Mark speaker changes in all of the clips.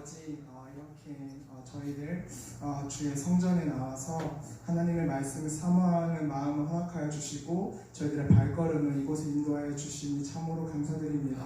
Speaker 1: 아버지 이렇게 저희들 주의 성전에 나와서 하나님의 말씀을 사모하는 마음을 허락하여 주시고 저희들의 발걸음을 이곳에 인도하여 주시니 참으로 감사드립니다.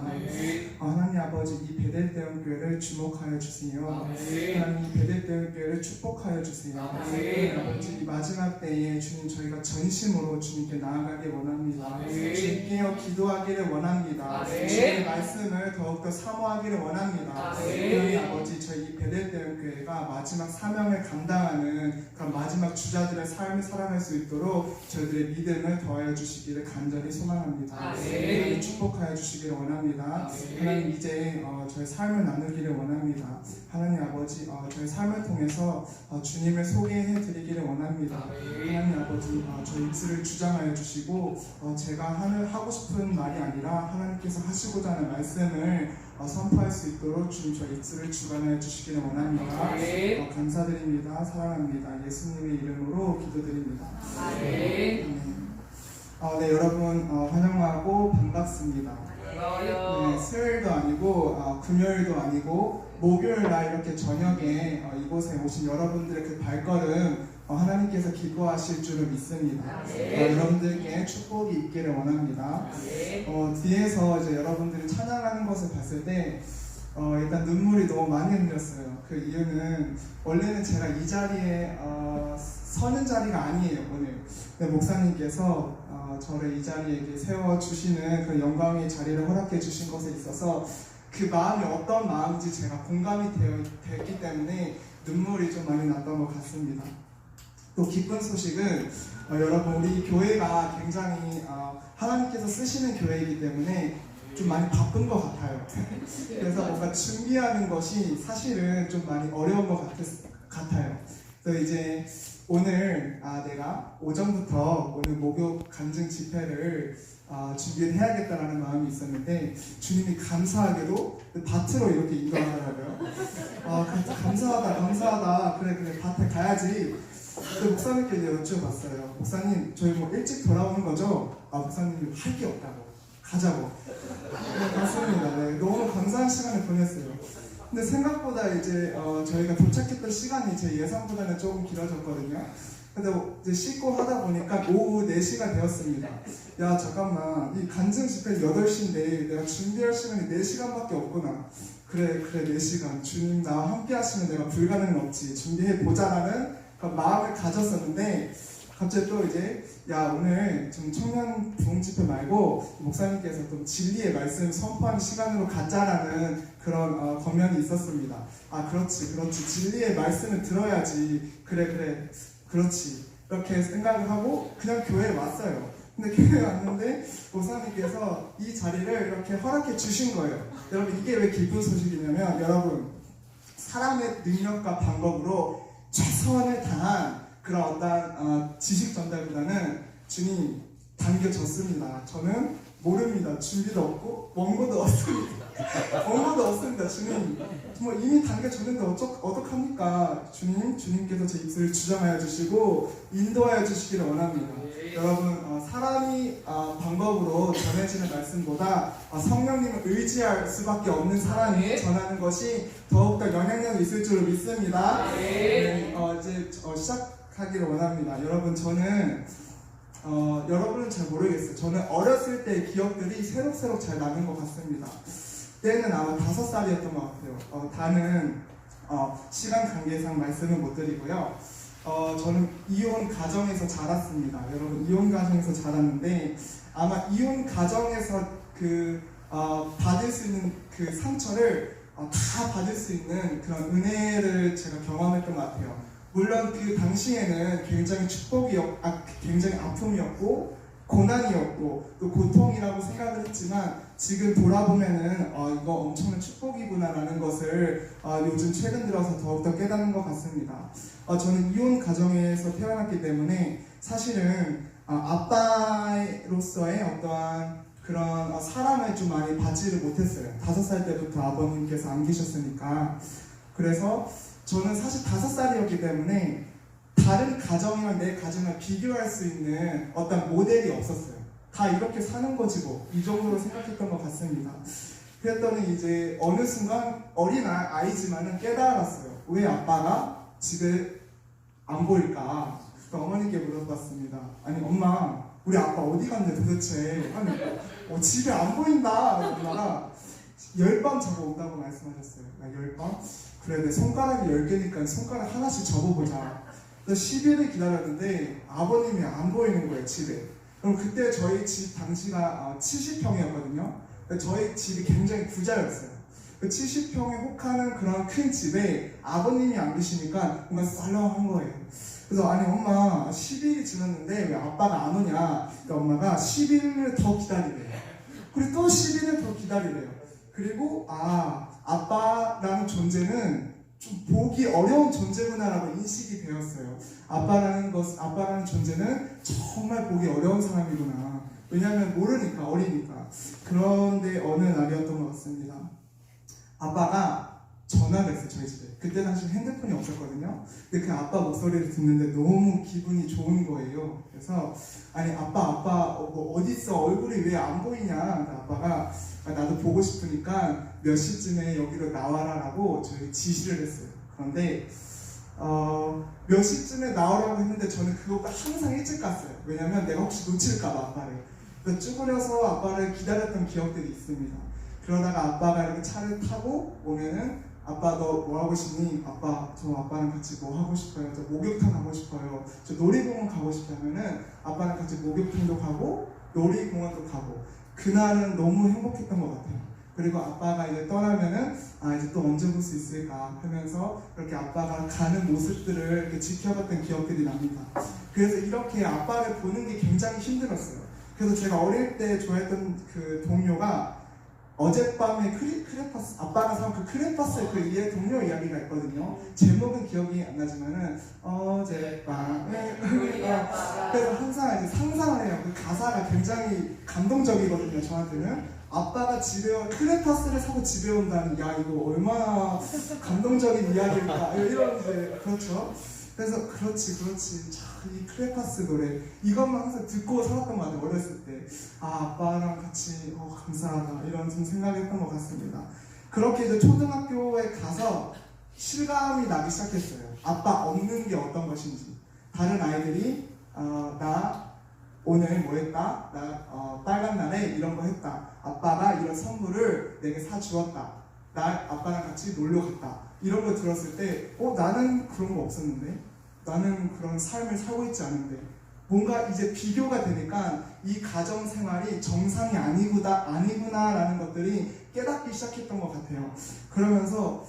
Speaker 1: 하나님 아버지 이 베델대원교회를 주목하여 주세요. 하나님 이 베델대원교회를 축복하여 주세요. 하나님 아버지 이 마지막 때에 주님 저희가 전심으로 주님께 나아가길 원합니다. 주님께 기도하기를 원합니다. 주님의 말씀을 더욱더 사모하기를 원합니다. 하나님 아버지 저희 베델대원교회가 마지막 사명을 감당하는 그 마지막 주자들의 삶을 살아갈 수 있도록 저희들의 믿음을 더하여 주시기를 간절히 소망합니다. 하나님 축복하여 주시기를 원합니다. 하나님 이제 저희 삶을 나누기를 원합니다. 하나님 아버지 저희 삶을 통해서 주님을 소개해 드리기를 원합니다. 하나님 아버지 저희 입술을 주장하여 주시고 제가 하고 싶은 말이 아니라 하나님께서 하시고자 하는 말씀을 선포할 수 있도록 주님 저희 입술을 주관하여 주시기를 원합니다. 감사드립니다. 사랑합니다. 예수님의 이름으로 기도드립니다. 네, 여러분 환영하고 반갑습니다. 네, 수요일도 아니고 금요일도 아니고 목요일 날 이렇게 저녁에 이곳에 오신 여러분들의 그 발걸음 하나님께서 기뻐하실 줄을 믿습니다. 여러분들께 축복이 있기를 원합니다. 뒤에서 이제 여러분들이 찬양하는 것을 봤을 때 일단 눈물이 너무 많이 흘렸어요. 그 이유는 원래는 제가 이 자리에 서는 자리가 아니에요 오늘. 근데 목사님께서 저를 이 자리에 이렇게 세워주시는 그 영광의 자리를 허락해 주신 것에 있어서 그 마음이 어떤 마음인지 제가 공감이 됐기 때문에 눈물이 좀 많이 났던 것 같습니다. 또 기쁜 소식은 여러분 우리 교회가 굉장히 하나님께서 쓰시는 교회이기 때문에 좀 많이 바쁜 것 같아요. 그래서 뭔가 준비하는 것이 사실은 좀 많이 어려운 것 같아요. 그래서 이제 오늘 내가 오전부터 오늘 목욕 간증 집회를 준비를 해야겠다라는 마음이 있었는데 주님이 감사하게도 밭으로 이렇게 인도하더라고요. 감사하다. 그래 밭에 가야지. 그때 목사님께 여쭤봤어요. 목사님 저희 뭐 일찍 돌아오는 거죠? 목사님이 할 게 없다고 가자고. 맞습니다. 네, 너무 감사한 시간을 보냈어요. 근데 생각보다 이제 저희가 도착했던 시간이 제 예상보다는 조금 길어졌거든요. 근데 이제 씻고 하다 보니까 오후 4시가 되었습니다. 야 잠깐만 이 간증 집회 8시인데 내가 준비할 시간이 4시간밖에 없구나. 그래 4시간 주님 나와 함께 하시면 내가 불가능은 없지 준비해보자라는 그 마음을 가졌었는데 갑자기 또 이제 야 오늘 좀 청년 부흥 집회 말고 목사님께서 또 진리의 말씀 선포하는 시간으로 가자라는 그런 권면이 있었습니다. 그렇지 진리의 말씀을 들어야지 그래 그렇지 이렇게 생각을 하고 그냥 교회에 왔어요. 근데 교회에 왔는데 목사님께서 이 자리를 이렇게 허락해 주신 거예요. 여러분 이게 왜 기쁜 소식이냐면 여러분 사람의 능력과 방법으로 최선을 다한 그런 어떤 지식 전달보다는 주님 당겨졌습니다. 저는 모릅니다. 준비도 없고 원고도 없습니다. 주님 정말 이미 당겨졌는데 어떡합니까? 주님께서 제 입술을 주장하여 주시고 인도하여 주시기를 원합니다. 여러분 사람이 방법으로 전해지는 말씀보다 성령님을 의지할 수밖에 없는 사람이 전하는 것이 더욱더 영향력이 있을 줄을 믿습니다. 이제 시작하기를 원합니다. 여러분 저는 여러분은 잘 모르겠어요. 저는 어렸을 때 기억들이 새록새록 잘 나는 것 같습니다. 때는 아마 5살이었던 것 같아요. 다는 시간 관계상 말씀을 못 드리고요. 저는 이혼 가정에서 자랐습니다. 여러분 이혼 가정에서 자랐는데 아마 이혼 가정에서 받을 수 있는 그 상처를 다 받을 수 있는 그런 은혜를 제가 경험했던 것 같아요. 물론 그 당시에는 굉장히 굉장히 아픔이었고 고난이었고 또 고통이라고 생각을 했지만 지금 돌아보면은 이거 엄청난 축복이구나라는 것을 요즘 최근 들어서 더욱더 깨닫는 것 같습니다. 저는 이혼 가정에서 태어났기 때문에 사실은 아빠로서의 어떠한 그런 사랑을 좀 많이 받지를 못했어요. 5살 때부터 아버님께서 안 계셨으니까. 그래서 저는 사실 5살이었기 때문에 다른 가정이랑 내 가정을 비교할 수 있는 어떤 모델이 없었어요. 다 이렇게 사는 거지 뭐 이 정도로 생각했던 것 같습니다. 그랬더니 이제 어느 순간 어린 아이지만은 깨달았어요. 왜 아빠가 집에 안 보일까? 그래서 어머니께 물어봤습니다. 아니 엄마, 우리 아빠 어디 갔냐 도대체? 아니 집에 안 보인다. 엄마가 10밤 자고 온다고 말씀하셨어요. 10밤? 그래 내 손가락이 10개니까 손가락 하나씩 접어보자. 그래서 10일을 기다렸는데 아버님이 안 보이는 거예요 집에. 그럼 그때 저희 집 당시가 70평이었거든요. 저희 집이 굉장히 부자였어요. 그 70평에 혹하는 그런 큰 집에 아버님이 안 계시니까 뭔가 썰렁한 거예요. 그래서 아니 엄마 10일이 지났는데 왜 아빠가 안 오냐? 그러니까 엄마가 10일을 더 기다리래요. 그리고 또 10일을 더 기다리래요. 그리고 아빠라는 존재는 좀 보기 어려운 존재구나라고 인식이 되었어요. 아빠라는 존재는 정말 보기 어려운 사람이구나. 왜냐하면 모르니까, 어리니까. 그런데 어느 날이었던 것 같습니다. 아빠가 전화를 했어요, 저희 집에. 그때 당시 핸드폰이 없었거든요. 근데 그 아빠 목소리를 듣는데 너무 기분이 좋은 거예요. 그래서 아니 아빠 뭐 어디 있어? 얼굴이 왜 안 보이냐? 아빠가 나도 보고 싶으니까 몇 시쯤에 여기로 나와라라고 저희 지시를 했어요. 그런데 몇 시쯤에 나오라고 했는데 저는 그것보다 항상 일찍 갔어요. 왜냐면 내가 혹시 놓칠까봐 아빠를. 그래서 쭈그려서 아빠를 기다렸던 기억들이 있습니다. 그러다가 아빠가 이렇게 차를 타고 오면은 아빠 너 뭐 하고 싶니? 아빠 저 아빠랑 같이 뭐 하고 싶어요? 저 목욕탕 가고 싶어요. 저 놀이공원 가고 싶다면은 아빠랑 같이 목욕탕도 가고 놀이공원도 가고 그날은 너무 행복했던 것 같아요. 그리고 아빠가 이제 떠나면은 이제 또 언제 볼 수 있을까 하면서 그렇게 아빠가 가는 모습들을 이렇게 지켜봤던 기억들이 납니다. 그래서 이렇게 아빠를 보는 게 굉장히 힘들었어요. 그래서 제가 어릴 때 좋아했던 그 동료가 어젯밤에 크레파스, 아빠가 사온 그 크레파스의 그 동료 이야기가 있거든요. 제목은 기억이 안 나지만은 어젯밤에 그래서 항상 이제 상상을 해요. 그 가사가 굉장히 감동적이거든요. 저한테는 아빠가 집에 크레파스를 사고 집에 온다는 야 이거 얼마나 감동적인 이야기일까 이런 이제 그렇죠. 그래서 그렇지 이 크레파스 노래 이것만 항상 듣고 살았던 것 같아요. 어렸을 때 아빠랑 같이 감사하다 이런 좀 생각했던 것 같습니다. 그렇게 이제 초등학교에 가서 실감이 나기 시작했어요. 아빠 없는 게 어떤 것인지. 다른 아이들이 나 오늘 뭐 했다? 나 빨간 날에 이런 거 했다. 아빠가 이런 선물을 내게 사주었다. 나 아빠랑 같이 놀러 갔다. 이런 거 들었을 때 나는 그런 거 없었는데 나는 그런 삶을 살고 있지 않은데 뭔가 이제 비교가 되니까 이 가정 생활이 정상이 아니구나라는 것들이 깨닫기 시작했던 것 같아요. 그러면서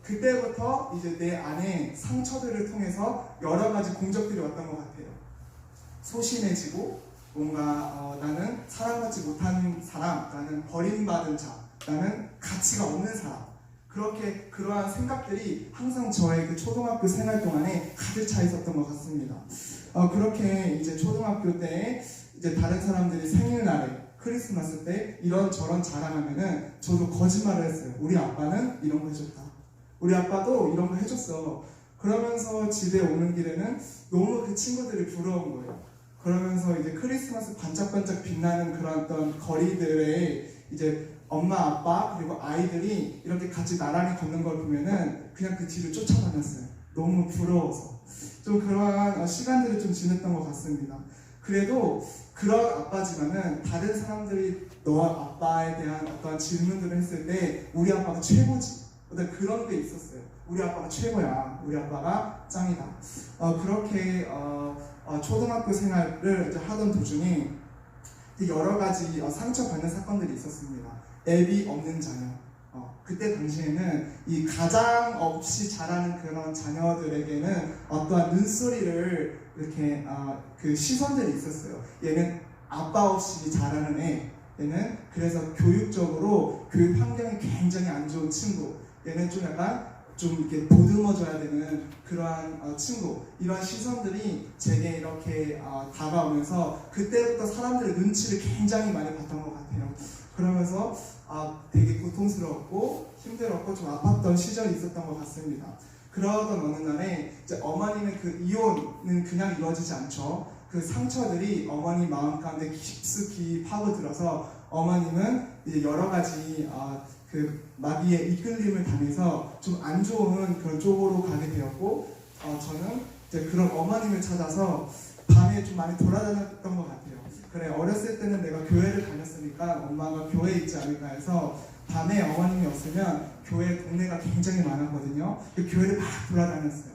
Speaker 1: 그때부터 이제 내 안에 상처들을 통해서 여러 가지 공적들이 왔던 것 같아요. 소심해지고 뭔가 나는 사랑받지 못하는 사람, 나는 버림받은 자, 나는 가치가 없는 사람. 그렇게 그러한 생각들이 항상 저의 그 초등학교 생활 동안에 가득 차 있었던 것 같습니다. 그렇게 이제 초등학교 때 이제 다른 사람들이 생일날에 크리스마스 때 이런저런 자랑하면은 저도 거짓말을 했어요. 우리 아빠는 이런 거 해줬다. 우리 아빠도 이런 거 해줬어. 그러면서 집에 오는 길에는 너무 그 친구들이 부러운 거예요. 그러면서 이제 크리스마스 반짝반짝 빛나는 그런 어떤 거리들에 이제 엄마, 아빠, 그리고 아이들이 이렇게 같이 나란히 걷는 걸 보면은 그냥 그 뒤를 쫓아다녔어요. 너무 부러워서. 좀 그러한 시간들을 좀 지냈던 것 같습니다. 그래도 그런 아빠지만은 다른 사람들이 너 아빠에 대한 어떤 질문들을 했을 때 우리 아빠가 최고지. 어떤 그런 게 있었어요. 우리 아빠가 최고야. 우리 아빠가 짱이다. 그렇게 초등학교 생활을 이제 하던 도중에 여러 가지 상처받는 사건들이 있었습니다. 앱이 없는 자녀. 그때 당시에는 이 가장 없이 자라는 그런 자녀들에게는 어떠한 눈소리를 이렇게 그 시선들이 있었어요. 얘는 아빠 없이 자라는 애. 얘는 그래서 교육적으로 교육 환경이 굉장히 안 좋은 친구. 얘는 좀 약간 좀 이렇게 보듬어줘야 되는 그러한 친구. 이러한 시선들이 제게 이렇게 다가오면서 그때부터 사람들의 눈치를 굉장히 많이 봤던 것 같아요. 그러면서 되게 고통스럽고 힘들었고 좀 아팠던 시절이 있었던 것 같습니다. 그러던 어느 날에 이제 어머님의 그 이혼은 그냥 이루어지지 않죠. 그 상처들이 어머니 마음 가운데 깊숙이 파고들어서 어머님은 이제 여러 가지 그 마귀의 이끌림을 당해서 좀 안 좋은 그런 쪽으로 가게 되었고, 저는 이제 그런 어머님을 찾아서 밤에 좀 많이 돌아다녔던 것 같아요. 그래, 어렸을 때는 내가 교회를 다녔으니까 엄마가 교회에 있지 않을까 해서 밤에 어머님이 없으면 교회 동네가 굉장히 많았거든요. 그 교회를 막 돌아다녔어요.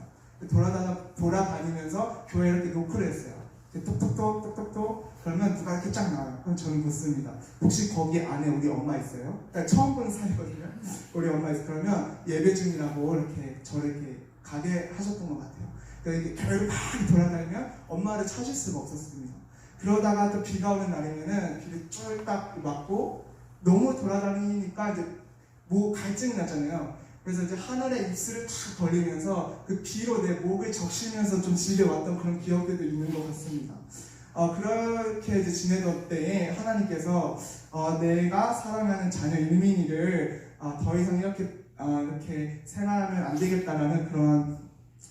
Speaker 1: 돌아다니면서 교회 이렇게 노크를 했어요. 똑똑똑 그러면 누가 이렇게 쫙 나와요. 그럼 저는 묻습니다. 혹시 거기 안에 우리 엄마 있어요? 그러니까 처음 보는 사이거든요. 우리 엄마 있어요. 그러면 예배 중이라고 이렇게 저를 이렇게 가게 하셨던 것 같아요. 그러니까 교회를 막 돌아다니면 엄마를 찾을 수가 없었습니다. 그러다가 또 비가 오는 날이면은 비를 쫄딱 맞고 너무 돌아다니니까 이제 갈증이 나잖아요. 그래서 이제 하늘에 입술을 탁 벌리면서 그 비로 내 목을 적시면서 좀 집에 왔던 그런 기억들도 있는 것 같습니다. 그렇게 이제 지내던 때에 하나님께서 내가 사랑하는 자녀 일민이를 더 이상 이렇게 생활하면 안 되겠다라는 그런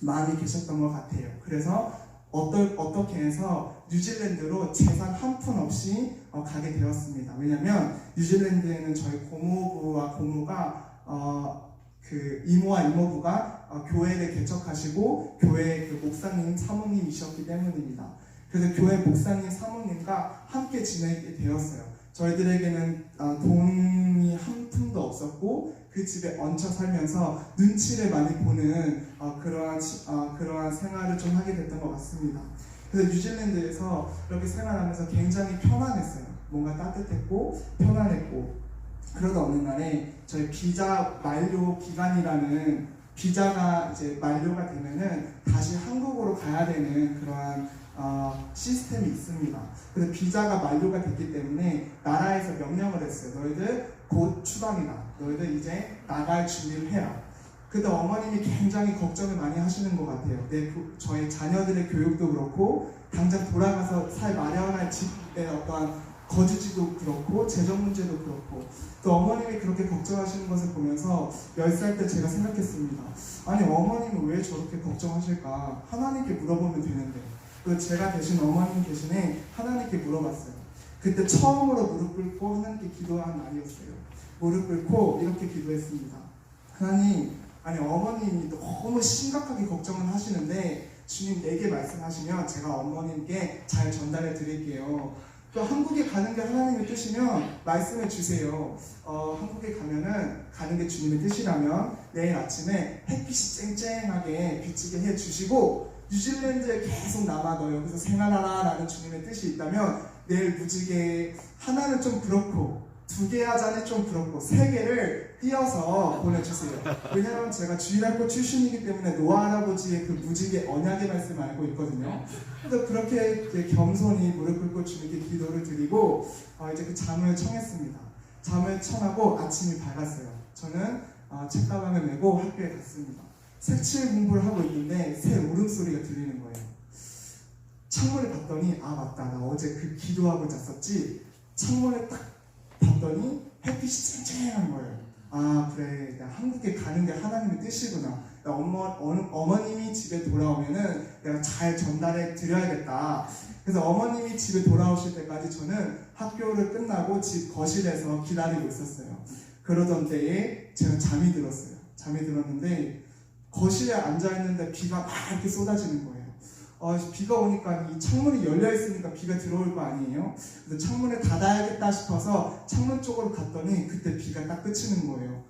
Speaker 1: 마음이 계셨던 것 같아요. 그래서 어떻게 해서 뉴질랜드로 재산 한 푼 없이 가게 되었습니다. 왜냐하면 뉴질랜드에는 저희 고모부와 고모가 그 이모와 이모부가 교회를 개척하시고 교회 그 목사님 사모님이셨기 때문입니다. 그래서 교회 목사님 사모님과 함께 지내게 되었어요. 저희들에게는 돈이 한 푼도 없었고 그 집에 얹혀 살면서 눈치를 많이 보는 그러한 생활을 좀 하게 됐던 것 같습니다. 그래서 뉴질랜드에서 이렇게 생활하면서 굉장히 편안했어요. 뭔가 따뜻했고 편안했고, 그러다 어느 날에 저희 비자 만료 기간이라는, 비자가 이제 만료가 되면은 다시 한국으로 가야 되는 그러한 시스템이 있습니다. 그래서 비자가 만료가 됐기 때문에 나라에서 명령을 했어요. 너희들 곧 추방이다. 너희들 이제 나갈 준비를 해라. 그때 어머님이 굉장히 걱정을 많이 하시는 것 같아요. 저희 자녀들의 교육도 그렇고 당장 돌아가서 살 마련할 집의 어떠한 거주지도 그렇고 재정 문제도 그렇고, 또 어머님이 그렇게 걱정하시는 것을 보면서 10살 때 제가 생각했습니다. 아니, 어머님은 왜 저렇게 걱정하실까? 하나님께 물어보면 되는데. 그 제가 대신 어머님 대신에 하나님께 물어봤어요. 그때 처음으로 무릎 꿇고 하나님께 기도한 날이었어요. 무릎 꿇고 이렇게 기도했습니다. 하나님, 아니 어머님이 너무 심각하게 걱정을 하시는데 주님 내게 말씀하시면 제가 어머님께 잘 전달해 드릴게요. 또 한국에 가는 게 하나님의 뜻이면 말씀해 주세요. 한국에 가는 게 주님의 뜻이라면 내일 아침에 햇빛이 쨍쨍하게 비치게 해 주시고 뉴질랜드에 계속 남아 여기서 생활하라 라는 주님의 뜻이 있다면 내일 무지개 하나는 좀 그렇고 2개 하자니 좀 그렇고 3개를 띄어서 보내주세요. 왜냐하면 제가 주일학교 출신이기 때문에 노아 할아버지의 그 무지개 언약의 말씀을 알고 있거든요. 그래서 그렇게 이제 겸손히 무릎 꿇고 주님께 기도를 드리고 이제 그 잠을 청했습니다. 잠을 청하고 아침이 밝았어요. 저는 책가방을 메고 학교에 갔습니다. 색칠 공부를 하고 있는데 새 울음소리가 들리는 거예요. 창문을 봤더니 맞다, 나 어제 그 기도하고 잤었지. 창문을 딱 봤더니 햇빛이 쨍쨍한 거예요. 그래, 내가 한국에 가는 게 하나님의 뜻이구나. 어머님이 집에 돌아오면은 내가 잘 전달해 드려야겠다. 그래서 어머님이 집에 돌아오실 때까지 저는 학교를 끝나고 집 거실에서 기다리고 있었어요. 그러던 때에 제가 잠이 들었어요. 잠이 들었는데 거실에 앉아있는데 비가 막 이렇게 쏟아지는 거예요. 비가 오니까 이 창문이 열려있으니까 비가 들어올 거 아니에요? 그래서 창문을 닫아야겠다 싶어서 창문 쪽으로 갔더니 그때 비가 딱 그치는 거예요.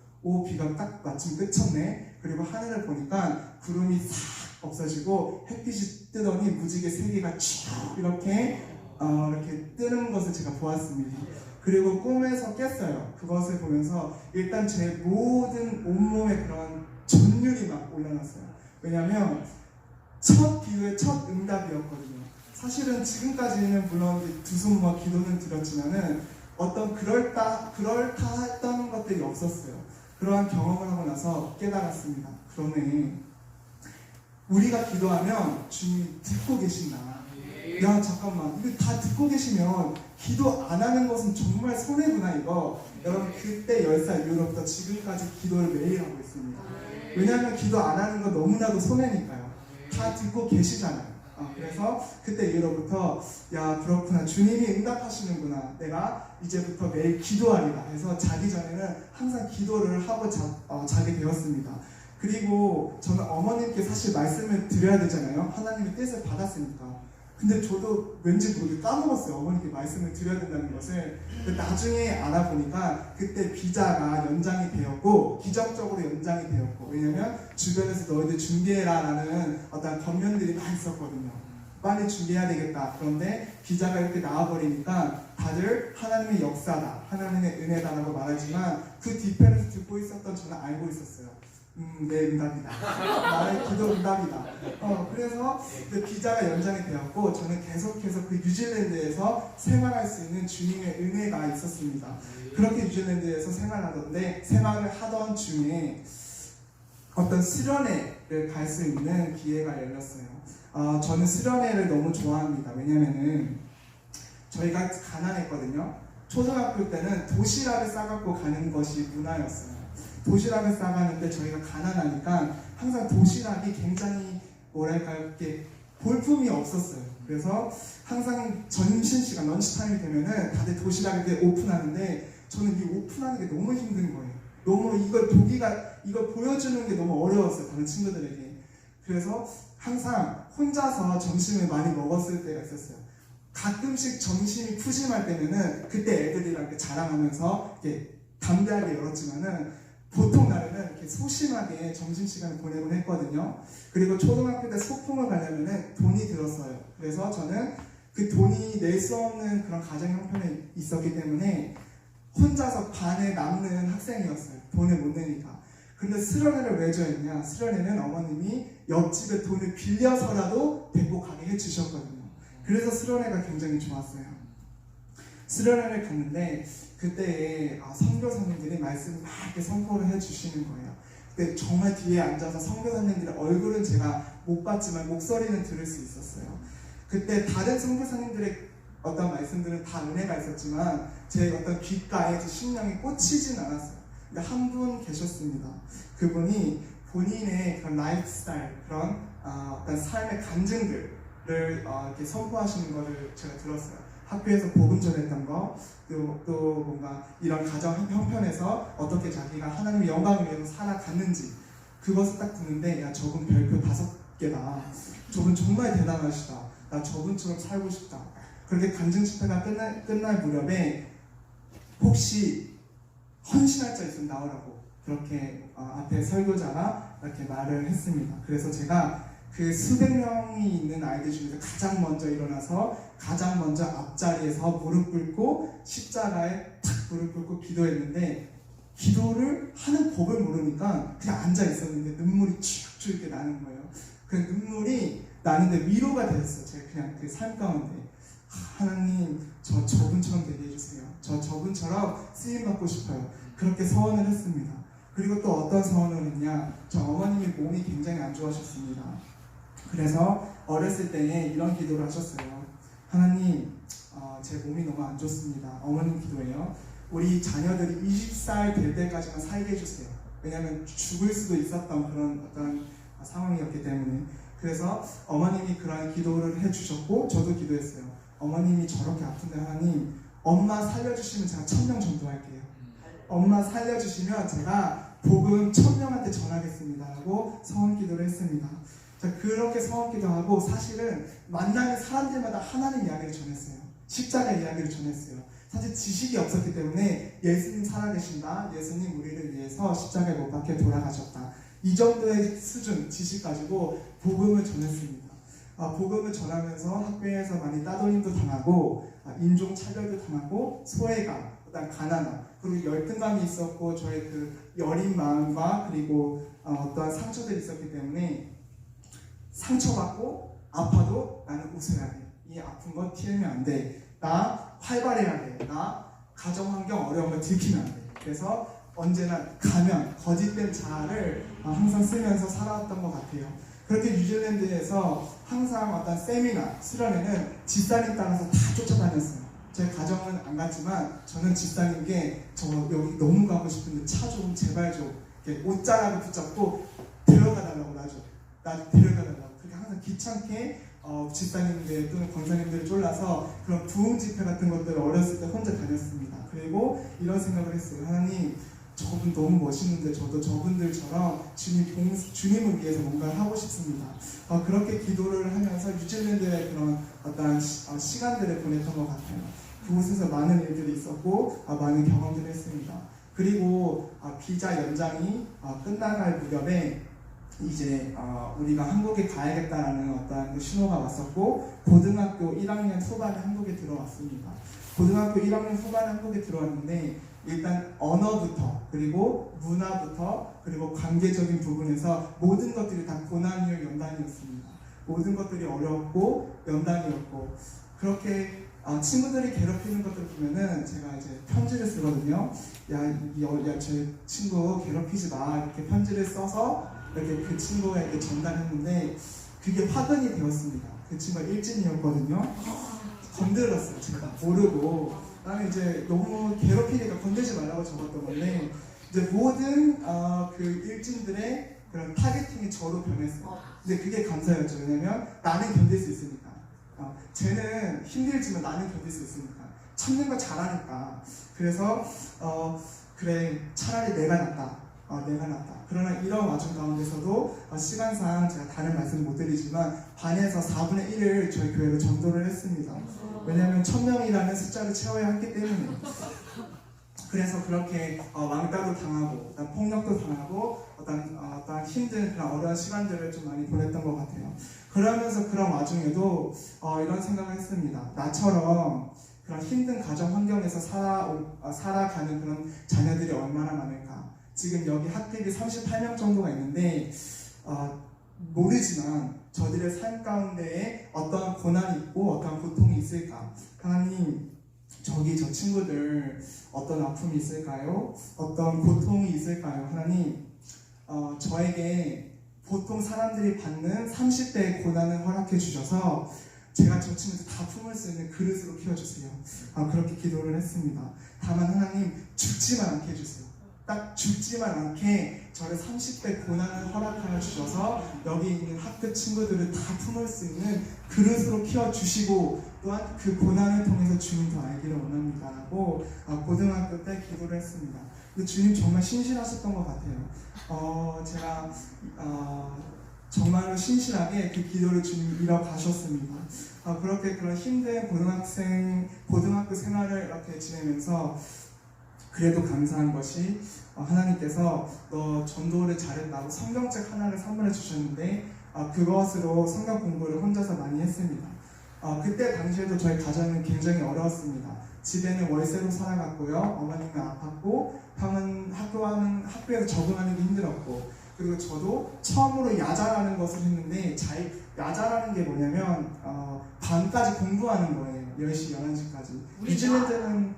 Speaker 1: 비가 딱 마침 그쳤네. 그리고 하늘을 보니까 구름이 싹 없어지고 햇빛이 뜨더니 무지개 3개가 쭉 이렇게 뜨는 것을 제가 보았습니다. 그리고 꿈에서 깼어요. 그것을 보면서 일단 제 모든 온몸에 그런 전율이 막 올라났어요. 왜냐면 첫 기도의 첫 응답이었거든요. 사실은 지금까지는 물론 두 손과 기도는 드렸지만은 어떤 그럴듯했던 것들이 없었어요. 그러한 경험을 하고 나서 깨달았습니다. 그러네, 우리가 기도하면 주님이 듣고 계신다. 야, 잠깐만, 이거 다 듣고 계시면 기도 안 하는 것은 정말 손해구나. 이거 여러분, 그때 10살 이후로부터 지금까지 기도를 매일 하고 있습니다. 왜냐하면 기도 안 하는 건 너무나도 손해니까요. 다 듣고 계시잖아요. 그래서 그때 이후로부터 야 그렇구나 주님이 응답하시는구나 내가 이제부터 매일 기도하리라 해서 자기 전에는 항상 기도를 하고 자게 되었습니다. 그리고 저는 어머님께 사실 말씀을 드려야 되잖아요. 하나님의 뜻을 받았으니까. 근데 저도 왠지 모르게 까먹었어요. 어머니께 말씀을 드려야 된다는 것을. 나중에 알아보니까 그때 비자가 연장이 되었고 기적적으로 연장이 되었고, 왜냐면 주변에서 너희들 준비해라 라는 어떤 권면들이 많이 있었거든요. 빨리 준비해야 되겠다. 그런데 비자가 이렇게 나와버리니까 다들 하나님의 역사다, 하나님의 은혜다라고 말하지만 그 뒤편에서 듣고 있었던 저는 알고 있었어요. 네, 응답이다. 나의 기도 응답이다. 그래서 그 비자가 연장이 되었고 저는 계속해서 그 뉴질랜드에서 생활할 수 있는 주님의 은혜가 있었습니다. 그렇게 뉴질랜드에서 생활을 하던 중에 어떤 수련회를 갈 수 있는 기회가 열렸어요. 저는 수련회를 너무 좋아합니다. 왜냐면은 저희가 가난했거든요. 초등학교 때는 도시락을 싸갖고 가는 것이 문화였어요. 도시락을 싸가는데 저희가 가난하니까 항상 도시락이 굉장히 이렇게 볼품이 없었어요. 그래서 항상 점심시간 런치타임이 되면은 다들 도시락을 오픈하는데 저는 이 오픈하는 게 너무 힘든 거예요. 너무 이걸 보여주는 게 너무 어려웠어요. 다른 친구들에게. 그래서 항상 혼자서 점심을 많이 먹었을 때가 있었어요. 가끔씩 점심이 푸짐할 때면은 그때 애들이랑 이렇게 자랑하면서 이렇게 담대하게 열었지만은 보통 날에는 이렇게 소심하게 점심시간을 보내곤 했거든요. 그리고 초등학교 때 소풍을 가려면 돈이 들었어요. 그래서 저는 그 돈이 낼 수 없는 그런 가정 형편에 있었기 때문에 혼자서 반에 남는 학생이었어요. 돈을 못 내니까. 근데 수련회를 왜 좋아했냐? 수련회는 어머님이 옆집에 돈을 빌려서라도 데리고 가게 해주셨거든요. 그래서 수련회가 굉장히 좋았어요. 수련회를 갔는데 그때 선교사님들이 말씀을 막 이렇게 선포를 해주시는 거예요. 근데 정말 뒤에 앉아서 선교사님들의 얼굴은 제가 못 봤지만 목소리는 들을 수 있었어요. 그때 다른 선교사님들의 어떤 말씀들은 다 은혜가 있었지만 제 어떤 귓가에 제 심령이 꽂히진 않았어요. 근데 한 분 계셨습니다. 그분이 본인의 그런 라이프 스타일, 그런 어떤 삶의 간증들을 이렇게 선포하시는 것을 제가 들었어요. 학교에서 복음 전했던 거, 또 뭔가 이런 가정 형편에서 어떻게 자기가 하나님의 영광을 위해서 살아갔는지, 그것을 딱 듣는데 야 저분 별표 5개다. 저분 정말 대단하시다. 나 저분처럼 살고 싶다. 그렇게 간증 집회가 끝날 무렵에 혹시 헌신할 자 있으면 나오라고 그렇게 앞에 설교자가 이렇게 말을 했습니다. 그래서 제가 그 수백 명이 있는 아이들 중에서 가장 먼저 일어나서 가장 먼저 앞자리에서 무릎 꿇고 십자가에 탁 무릎 꿇고 기도했는데, 기도를 하는 법을 모르니까 그냥 앉아 있었는데 눈물이 쭉쭉 이렇게 나는 거예요. 그 눈물이 나는데 위로가 됐어요. 제가 그냥 그 삶 가운데 하나님 저분처럼 되게 해주세요. 저분처럼 쓰임받고 싶어요. 그렇게 서원을 했습니다. 그리고 또 어떤 서원을 했냐, 저 어머님이 몸이 굉장히 안 좋아하셨습니다. 그래서 어렸을 때에 이런 기도를 하셨어요. 하나님, 제 몸이 너무 안 좋습니다. 어머님 기도예요. 우리 자녀들이 20살 될 때까지만 살게 해주세요. 왜냐하면 죽을 수도 있었던 그런 어떤 상황이었기 때문에. 그래서 어머님이 그런 기도를 해주셨고 저도 기도했어요. 어머님이 저렇게 아픈데 하나님, 엄마 살려주시면 제가 1000명 전도할게요. 엄마 살려주시면 제가 복음 1000명한테 전하겠습니다 라고 서원 기도를 했습니다. 자, 그렇게 서원 기도하고 사실은 만나는 사람들마다 하나님 이야기를 전했어요. 십자가 이야기를 전했어요. 사실 지식이 없었기 때문에 예수님 살아계신다, 예수님 우리를 위해서 십자가에 못 박혀 돌아가셨다, 이 정도의 수준 지식 가지고 복음을 전했습니다. 복음을 전하면서 학교에서 많이 따돌림도 당하고 인종 차별도 당하고 소외감, 그다음 가난함, 그리고 열등감이 있었고 저의 그 여린 마음과 그리고 어떠한 상처들이 있었기 때문에 상처받고 아파도 나는 웃어야 돼. 이 아픈 거 티내면 안 돼. 나 활발해야 돼. 나 가정환경 어려운 거 들키면 안 돼. 그래서 언제나 가면 거짓된 자아를 항상 쓰면서 살아왔던 것 같아요. 그렇게 뉴질랜드에서 항상 어떤 세미나, 수련회는 집사님 따라서 다 쫓아다녔어요. 제 가정은 안 갔지만 저는 집사님께 저 여기 너무 가고 싶은데 차 좀 제발 좀 옷자락을 붙잡고 데려가달라고 나 데려가달라고 그렇게 항상 귀찮게 집사님들 또는 권사님들을 쫄라서 그런 부흥 집회 같은 것들을 어렸을 때 혼자 다녔습니다. 그리고 이런 생각을 했어요. 하나님, 저분 너무 멋있는데 저도 저분들처럼 주님을 위해서 뭔가를 하고 싶습니다. 그렇게 기도를 하면서 뉴질랜드의 그런 어떤 시간들을 보냈던 것 같아요. 그곳에서 많은 일들이 있었고 많은 경험들을 했습니다. 그리고 비자 연장이 끝나갈 무렵에 이제 우리가 한국에 가야겠다라는 어떤 신호가 왔었고, 고등학교 1학년 후반에 한국에 들어왔습니다. 고등학교 1학년 후반에 한국에 들어왔는데 일단 언어부터 그리고 문화부터 그리고 관계적인 부분에서 모든 것들이 다 고난이의 연단이었습니다. 모든 것들이 어렵고 연단이었고, 그렇게 친구들이 괴롭히는 것들 보면은 제가 이제 편지를 쓰거든요. 야, 제 친구 괴롭히지 마, 이렇게 편지를 써서 이렇게 그 친구에게 전달했는데 그게 화근이 되었습니다. 그 친구가 일진이었거든요. 건드렸어요. 제가 모르고. 나는 이제 너무 괴롭히니까 건들지 말라고 적었던 건데, 이제 모든 그 일진들의 그런 타겟팅이 저로 변했어요. 근데 그게 감사였죠. 왜냐면 나는 견딜 수 있으니까. 쟤는 힘들지만 나는 견딜 수 있으니까. 참는 거 잘하니까. 그래서 그래, 차라리 내가 낫다. 내가 낫다. 그러나 이런 와중 가운데서도 시간상 제가 다른 말씀 못 드리지만 반에서 4분의 1을 저희 교회로 전도를 했습니다. 왜냐하면 1000명이라는 숫자를 채워야 했기 때문에. 그래서 그렇게 왕따도 당하고 폭력도 당하고 어떤 힘든 그런 어려운 시간들을 좀 많이 보냈던 것 같아요. 그러면서 그런 와중에도 이런 생각을 했습니다. 나처럼 그런 힘든 가정 환경에서 살아가는 그런 자녀들이 얼마나 많을까. 지금 여기 학급이 38명 정도가 있는데 모르지만 저들의 삶 가운데에 어떤 고난이 있고 어떤 고통이 있을까. 하나님, 저기 저 친구들 어떤 아픔이 있을까요? 어떤 고통이 있을까요? 하나님, 저에게 보통 사람들이 받는 30대의 고난을 허락해 주셔서 제가 저 친구들 다 품을 수 있는 그릇으로 키워주세요. 그렇게 기도를 했습니다. 다만 하나님, 죽지만 않게 해주세요. 딱 죽지만 않게 저를 30대 고난을 허락하여 주셔서 여기 있는 학교 친구들을 다 품을 수 있는 그릇으로 키워주시고, 또한 그 고난을 통해서 주님 더 알기를 원합니다 하고 고등학교 때 기도를 했습니다. 근데 주님 정말 신실하셨던 것 같아요. 제가 정말로 신실하게 그 기도를 주님 이뤄가셨습니다. 그렇게 그런 힘든 고등학교 생활을 이렇게 지내면서 그래도 감사한 것이 하나님께서 너 전도를 잘했다고 성경책 하나를 선물해 주셨는데 그것으로 성경 공부를 혼자서 많이 했습니다. 그때 당시에도 저희 가정은 굉장히 어려웠습니다. 집에는 월세로 살아갔고요. 어머님은 아팠고 형은 학교에서 적응하는 게 힘들었고, 그리고 저도 처음으로 야자라는 것을 했는데 야자라는 게 뭐냐면 밤까지 공부하는 거예요. 10시, 11시까지. 뉴질랜드는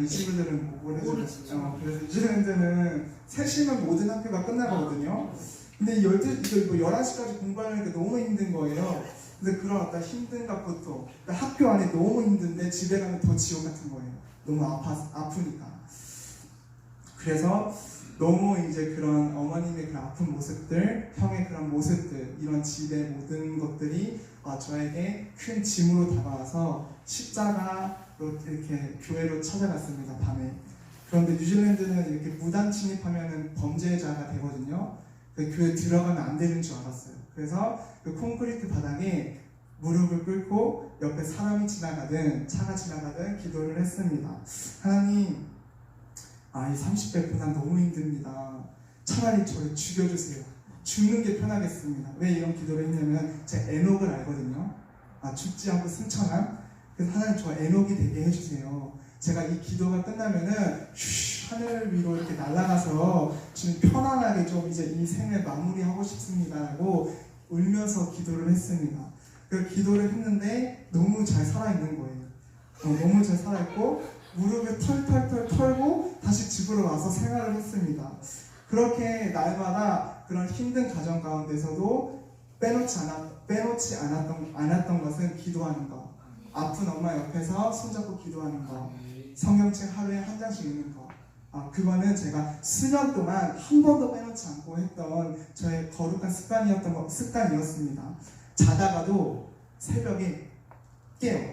Speaker 1: 이 친구들은 모르죠. 그래서 뉴질랜드는 3시면 모든 학교가 끝나거든요. 근데 11시까지 공부하는 게 너무 힘든 거예요. 근데 그런 어떤 힘든가 고통, 학교 안에 너무 힘든데 집에 가면 더 지옥 같은 거예요. 너무 아프니까. 그래서 너무 이제 그런 어머님의 그런 아픈 모습들, 형의 그런 모습들, 이런 집의 모든 것들이 저에게 큰 짐으로 다가와서 십자가로 이렇게 교회로 찾아갔습니다, 밤에. 그런데 뉴질랜드는 이렇게 무단 침입하면 범죄자가 되거든요. 그 교회 들어가면 안 되는 줄 알았어요. 그래서 그 콘크리트 바닥에 무릎을 꿇고 옆에 사람이 지나가든 차가 지나가든 기도를 했습니다. 하나님, 이 30대 고난 너무 힘듭니다. 차라리 저를 죽여주세요. 죽는 게 편하겠습니다. 왜 이런 기도를 했냐면 제가 에녹을 알거든요. 죽지 않고 승천함. 그래서 하나님, 저 에녹이 되게 해주세요. 제가 이 기도가 끝나면은 하늘 위로 이렇게 날아가서 지금 편안하게 좀 이제 이 생을 마무리하고 싶습니다 하고 울면서 기도를 했습니다. 그 기도를 했는데 너무 잘 살아있는 거예요. 너무 잘 살아있고 무릎을 털털털 털고 다시 집으로 와서 생활을 했습니다. 그렇게 날마다 그런 힘든 가정 가운데서도 빼놓지 않았던 것은 기도하는 것. 아픈 엄마 옆에서 손잡고 기도하는 것. 성경책 하루에 한 장씩 읽는 것. 그거는 제가 수년 동안 한 번도 빼놓지 않고 했던 저의 거룩한 습관이었습니다. 자다가도 새벽에 깨요.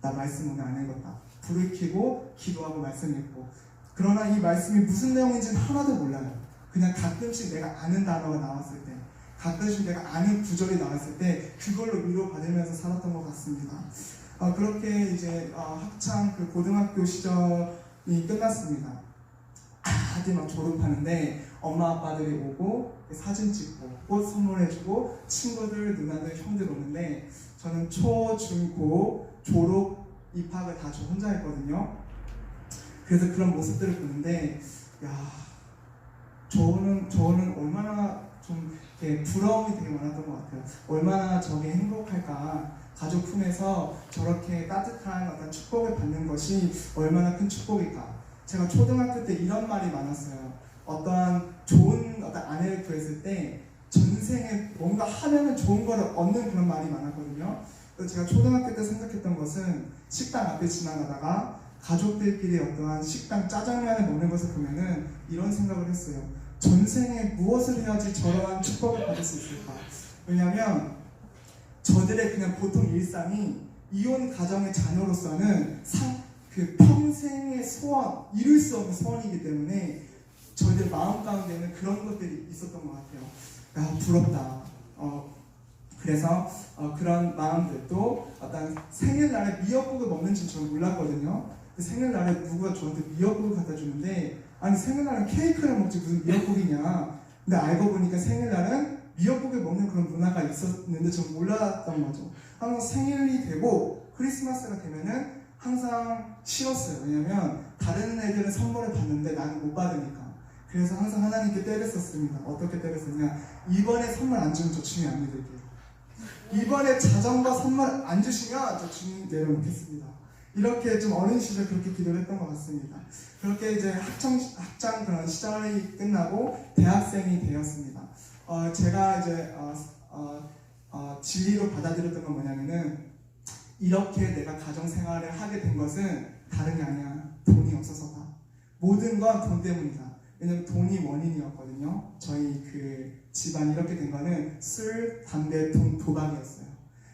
Speaker 1: 나 말씀 오늘 안 읽었다. 불을 켜고 기도하고 말씀 읽고. 그러나 이 말씀이 무슨 내용인지는 하나도 몰라요. 그냥 가끔씩 내가 아는 단어가 나왔을 때, 가끔씩 내가 아는 구절이 나왔을 때 그걸로 위로받으면서 살았던 것 같습니다. 그렇게 이제 학창 그 고등학교 시절이 끝났습니다. 다들 막 졸업하는데 엄마 아빠들이 오고 사진 찍고 꽃 선물해주고 친구들 누나들 형들 오는데 저는 초, 중, 고 졸업 입학을 다 저 혼자 했거든요. 그래서 그런 모습들을 보는데 저는 얼마나 좀 이렇게 부러움이 되게 많았던 것 같아요. 얼마나 저게 행복할까. 가족 품에서 저렇게 따뜻한 어떤 축복을 받는 것이 얼마나 큰 축복일까. 제가 초등학교 때 이런 말이 많았어요. 좋은 아내를 구했을 때 전생에 뭔가 하면은 좋은 거를 얻는 그런 말이 많았거든요. 그래서 제가 초등학교 때 생각했던 것은 식당 앞에 지나가다가 가족들끼리 어떠한 식당 짜장면을 먹는 것을 보면은 이런 생각을 했어요. 전생에 무엇을 해야지 저러한 축복을 받을 수 있을까? 왜냐하면 저들의 그냥 보통 일상이 이혼 가정의 자녀로서는 그 평생의 소원, 이룰 수 없는 소원이기 때문에 저희들 마음 가운데는 그런 것들이 있었던 것 같아요. 부럽다. 그래서 그런 마음들도 어떤 생일날에 미역국을 먹는지 저는 몰랐거든요. 생일날에 누가 저한테 미역국을 갖다 주는데 아니 생일날은 케이크를 먹지 무슨 미역국이냐. 근데 알고 보니까 생일날은 미역국을 먹는 그런 문화가 있었는데 저는 몰랐던 거죠. 항상 생일이 되고 크리스마스가 되면은 항상 싫었어요. 왜냐면 다른 애들은 선물을 받는데 나는 못 받으니까. 그래서 항상 하나님께 때렸었습니다. 어떻게 때렸었냐. 이번에 선물 안 주면 저 주님 안 믿을게요. 이번에 자전거 선물 안 주시면 저 주님 내려놓겠습니다. 이렇게 좀 어린 시절 그렇게 기도를 했던 것 같습니다. 그렇게 이제 학창 그런 시절이 끝나고 대학생이 되었습니다. 제가 이제 진리로 받아들였던 건 뭐냐면은 이렇게 내가 가정생활을 하게 된 것은 다른 게 아니야. 돈이 없어서다. 모든 건 돈 때문이다. 왜냐면 돈이 원인이었거든요. 저희 그 집안 이렇게 된 거는 술, 담배, 돈, 도박이었어요.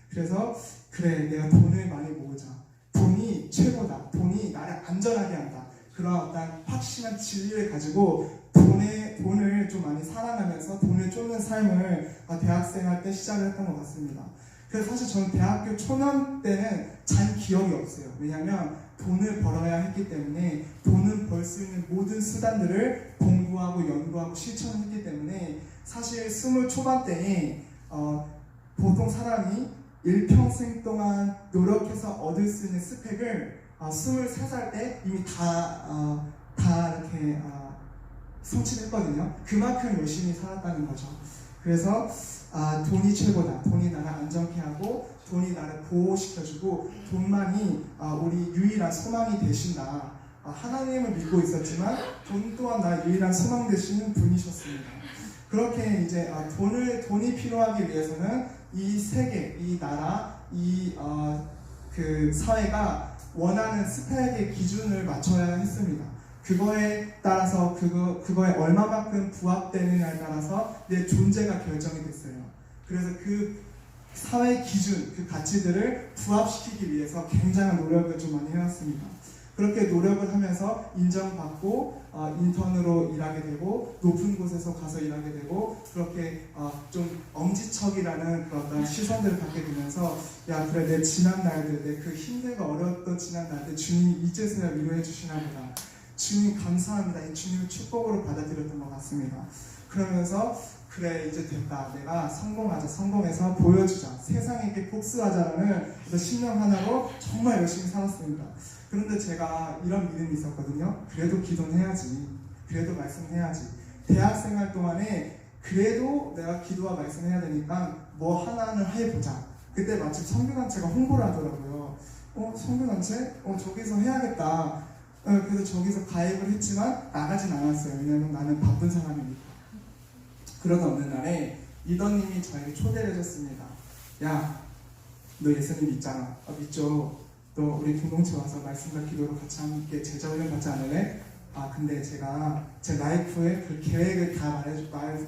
Speaker 1: 그래서 그래 내가 돈을 많이 모으자. 돈이 최고다. 돈이 나를 안전하게 한다. 그런 어떤 확신한 진리를 가지고 돈을 좀 많이 사랑하면서 돈을 쫓는 삶을 대학생활 때 시작을 했던 것 같습니다. 그래서 사실 저는 대학교 초년 때는 잘 기억이 없어요. 왜냐하면 돈을 벌어야 했기 때문에 돈을 벌 수 있는 모든 수단들을 공부하고 연구하고 실천했기 때문에 사실 20 초반대에 보통 사람이 일평생 동안 노력해서 얻을 수 있는 스펙을 23살 때 이미 다 이렇게 성취했거든요. 그만큼 열심히 살았다는 거죠. 그래서 돈이 최고다. 돈이 나를 안정케 하고 돈이 나를 보호시켜주고 돈만이 우리 유일한 소망이 되신다. 하나님을 믿고 있었지만 돈 또한 나의 유일한 소망 되시는 분이셨습니다. 그렇게 이제 돈이 필요하기 위해서는 이 세계, 이 나라, 그 사회가 원하는 스펙의 기준을 맞춰야 했습니다. 그거에 따라서 그거에 얼마만큼 부합되느냐에 따라서 내 존재가 결정이 됐어요. 그래서 그 사회 기준, 그 가치들을 부합시키기 위해서 굉장한 노력을 좀 많이 해왔습니다. 그렇게 노력을 하면서 인정받고 인턴으로 일하게 되고 높은 곳에서 가서 일하게 되고 그렇게 좀 엄지척이라는 그런 시선들을 받게 되면서 야 그래 내 지난 날들 내 그 힘들고 어려웠던 지난 날들 주님이 이제서야 위로해 주시나 보다. 주님 감사합니다. 이 주님을 축복으로 받아들였던 것 같습니다. 그러면서 그래 이제 됐다. 내가 성공해서 보여주자. 세상에게 복수하자라는 신념 하나로 정말 열심히 살았습니다. 그런데 제가 이런 믿음이 있었거든요. 그래도 기도는 해야지. 그래도 말씀해야지. 대학생활 동안에 그래도 내가 기도와 말씀해야 되니까 뭐 하나는 해보자. 그때 마침 선교단체가 홍보를 하더라고요. 선교단체? 저기서 해야겠다. 그래서 저기서 가입을 했지만 나가진 않았어요. 왜냐면 나는 바쁜 사람이니까. 그러던 어느 날에 리더님이 저에게 초대를 해줬습니다. 야, 너 예수님 믿잖아. 믿죠. 너 우리 공동체 와서 말씀과 기도로 같이 함께 제자훈련 받지 않을래? 근데 제가 제 라이프의 그 계획을 다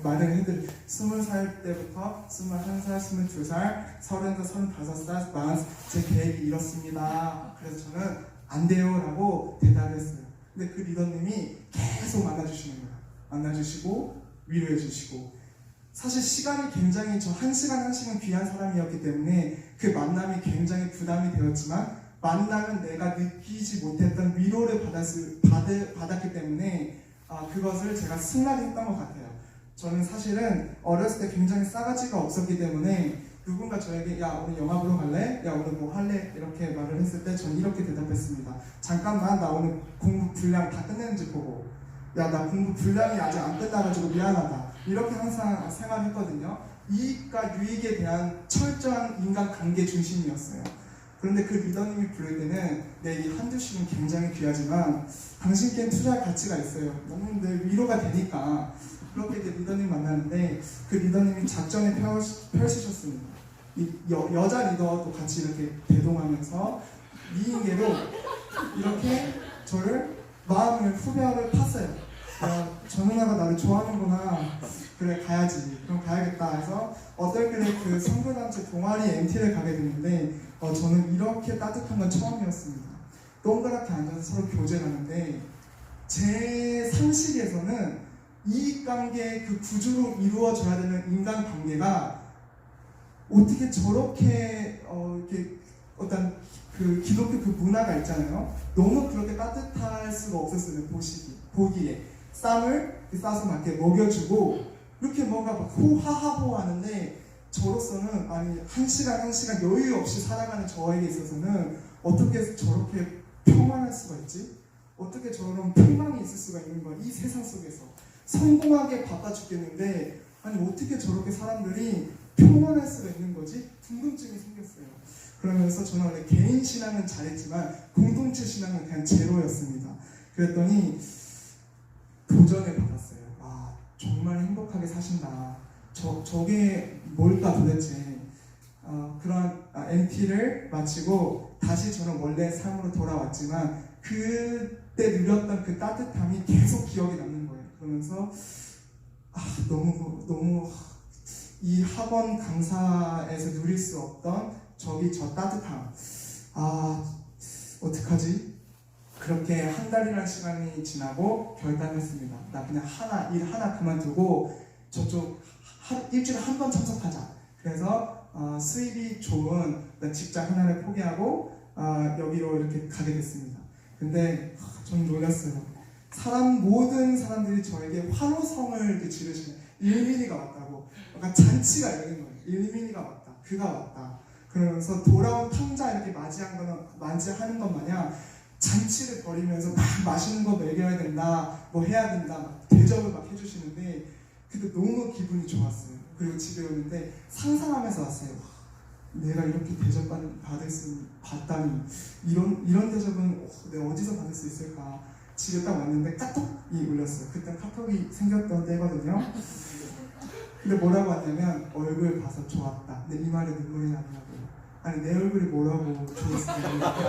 Speaker 1: 말을 해드릴 20살 때부터 21살, 22살, 30살, 35살, 40살 제 계획이 이렇습니다. 그래서 저는 안 돼요 라고 대답을 했어요. 근데 그 리더님이 계속 만나주시는 거예요. 만나주시고 위로해주시고, 사실 시간이 굉장히 저 한 시간 귀한 사람이었기 때문에 그 만남이 굉장히 부담이 되었지만, 만나면 내가 느끼지 못했던 위로를 받았기 때문에 그것을 제가 승낙했던 것 같아요. 저는 사실은 어렸을 때 굉장히 싸가지가 없었기 때문에 누군가 저에게 야 오늘 영화 보러 갈래? 야 오늘 뭐 할래? 이렇게 말을 했을 때 저는 이렇게 대답했습니다. 잠깐만, 나 오늘 공부 분량 다 끝냈는지 보고, 야 나 공부 분량이 아직 안 끝나가지고 미안하다, 이렇게 항상 생활했거든요. 이익과 유익에 대한 철저한 인간관계 중심이었어요. 그런데 그 리더님이 부를 때는 이 한두 시는 굉장히 귀하지만 당신께는 투자할 가치가 있어요. 너무 늘 위로가 되니까. 그렇게 이제 리더님 만나는데 그 리더님이 작전을 펼치셨습니다. 여자 리더도 같이 이렇게 대동하면서 미인계로 이렇게 저를 마음을 후벼를 팠어요. 저 누나가 나를 좋아하는구나. 그래 가야지. 그럼 가야겠다 해서 어떨결에 그 선교단체 동아리 MT를 가게 됐는데 저는 이렇게 따뜻한 건 처음이었습니다. 동그랗게 앉아서 서로 교제를 하는데 제 상식에서는 이익관계 그 구조로 이루어져야 되는 인간관계가 어떻게 저렇게 이렇게 어떤 그 기독교 그 문화가 있잖아요. 너무 그렇게 따뜻할 수가 없었어요. 보기에 쌈을 싸서 막 이렇게 먹여주고 이렇게 뭔가 막 호하하호 하는데, 저로서는 아니 한 시간 여유 없이 살아가는 저에게 있어서는 어떻게 저렇게 평안할 수가 있지? 어떻게 저런 평강이 있을 수가 있는 거야? 이 세상 속에서 성공하게 바빠 죽겠는데 아니 어떻게 저렇게 사람들이 평안할 수가 있는 거지? 궁금증이 생겼어요. 그러면서 저는 원래 개인 신앙은 잘했지만 공동체 신앙은 그냥 제로였습니다. 그랬더니 도전을 받았어요. 정말 행복하게 사신다. 저게 뭘까 도대체. 그런 MT를 마치고 다시 저는 원래 삶으로 돌아왔지만 그때 누렸던 그 따뜻함이 계속 기억에 남는 거예요. 그러면서 너무 이 학원 강사에서 누릴 수 없던 저 따뜻함. 어떡하지? 그렇게 한 달이라는 시간이 지나고 결단했습니다. 나 그냥 일 하나 그만두고 저쪽 일주일에 한 번 참석하자. 그래서 수입이 좋은 직장 하나를 포기하고 여기로 이렇게 가게 됐습니다. 근데 저는 놀랐어요. 모든 사람들이 저에게 환호성을 이렇게 지르시는, 일민이가 왔다고. 약간 잔치가 열린 거예요. 일민이가 왔다. 그가 왔다. 그러면서 돌아온 탕자 이렇게 맞이하는 것 마냥 잔치를 벌이면서 막 맛있는 거 먹여야 된다, 뭐 해야 된다, 막 대접을 막 해주시는데 그때 너무 기분이 좋았어요. 그리고 집에 오는데 상상하면서 왔어요. 내가 이렇게 받다니 이런 대접은 내가 어디서 받을 수 있을까? 집에 딱 왔는데 카톡이 울렸어요. 그때 카톡이 생겼던 때거든요. 근데 뭐라고 왔냐면 얼굴 봐서 좋았다. 근데 이 말에 눈물이 나더라고요. 아니 내 얼굴이 뭐라고 좋을 수 있는 거지?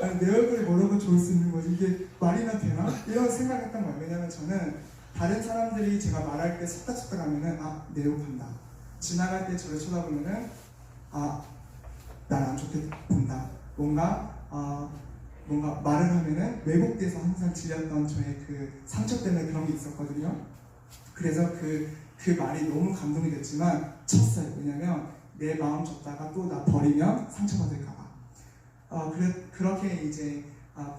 Speaker 1: 아니 내 얼굴이 뭐라고 좋을 수 있는 거지? 이게 말이나 되나? 이런 생각했던 거예요. 왜냐면 저는 다른 사람들이 제가 말할 때 속닥속닥 하면은 내 욕한다. 지나갈 때 저를 쳐다보면은 난 안 좋게 본다. 뭔가 말을 하면은 왜곡돼서 항상 질렸던 저의 그 상처 때문에 그런 게 있었거든요. 그래서 그 말이 너무 감동이 됐지만 쳤어요. 왜냐면 내 마음 줬다가 또 나 버리면 상처받을까봐. 그렇게 이제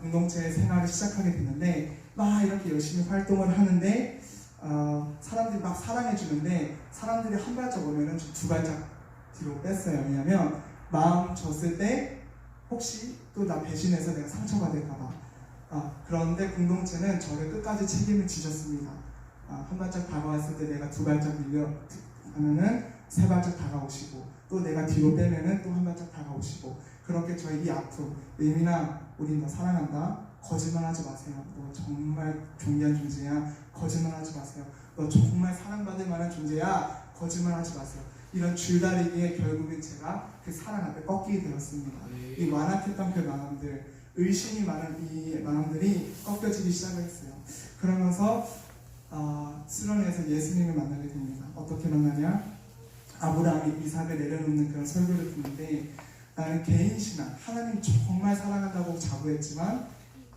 Speaker 1: 공동체 생활을 시작하게 됐는데 막 이렇게 열심히 활동을 하는데 사람들이 막 사랑해주는데 사람들이 한 발짝 오면은 두 발짝 뒤로 뺐어요. 왜냐면 마음 줬을 때 혹시 또 나 배신해서 내가 상처받을까봐. 그런데 공동체는 저를 끝까지 책임을 지셨습니다. 한 발짝 다가왔을 때 내가 두 발짝 밀려하면은 세 발짝 다가오시고 또 내가 뒤로 빼면은 또 한 발짝 다가오시고 그렇게 저의 이 아픔, 예민아 우리 너 사랑한다. 거짓말하지 마세요. 너 정말 존귀한 존재야. 거짓말하지 마세요. 너 정말 사랑받을 만한 존재야. 거짓말하지 마세요. 이런 줄다리기에 결국엔 제가 그 사랑 앞에 꺾이게 되었습니다. 이 완악했던 그 마음들 의심이 많은 이 마음들이 꺾여지기 시작했어요. 그러면서 수련회에서 예수님을 만나게 됩니다. 어떻게 만나냐? 아브라함이 이삭을 내려놓는 그런 설교를 듣는데 나는 개인 신앙, 하나님 정말 사랑한다고 자부했지만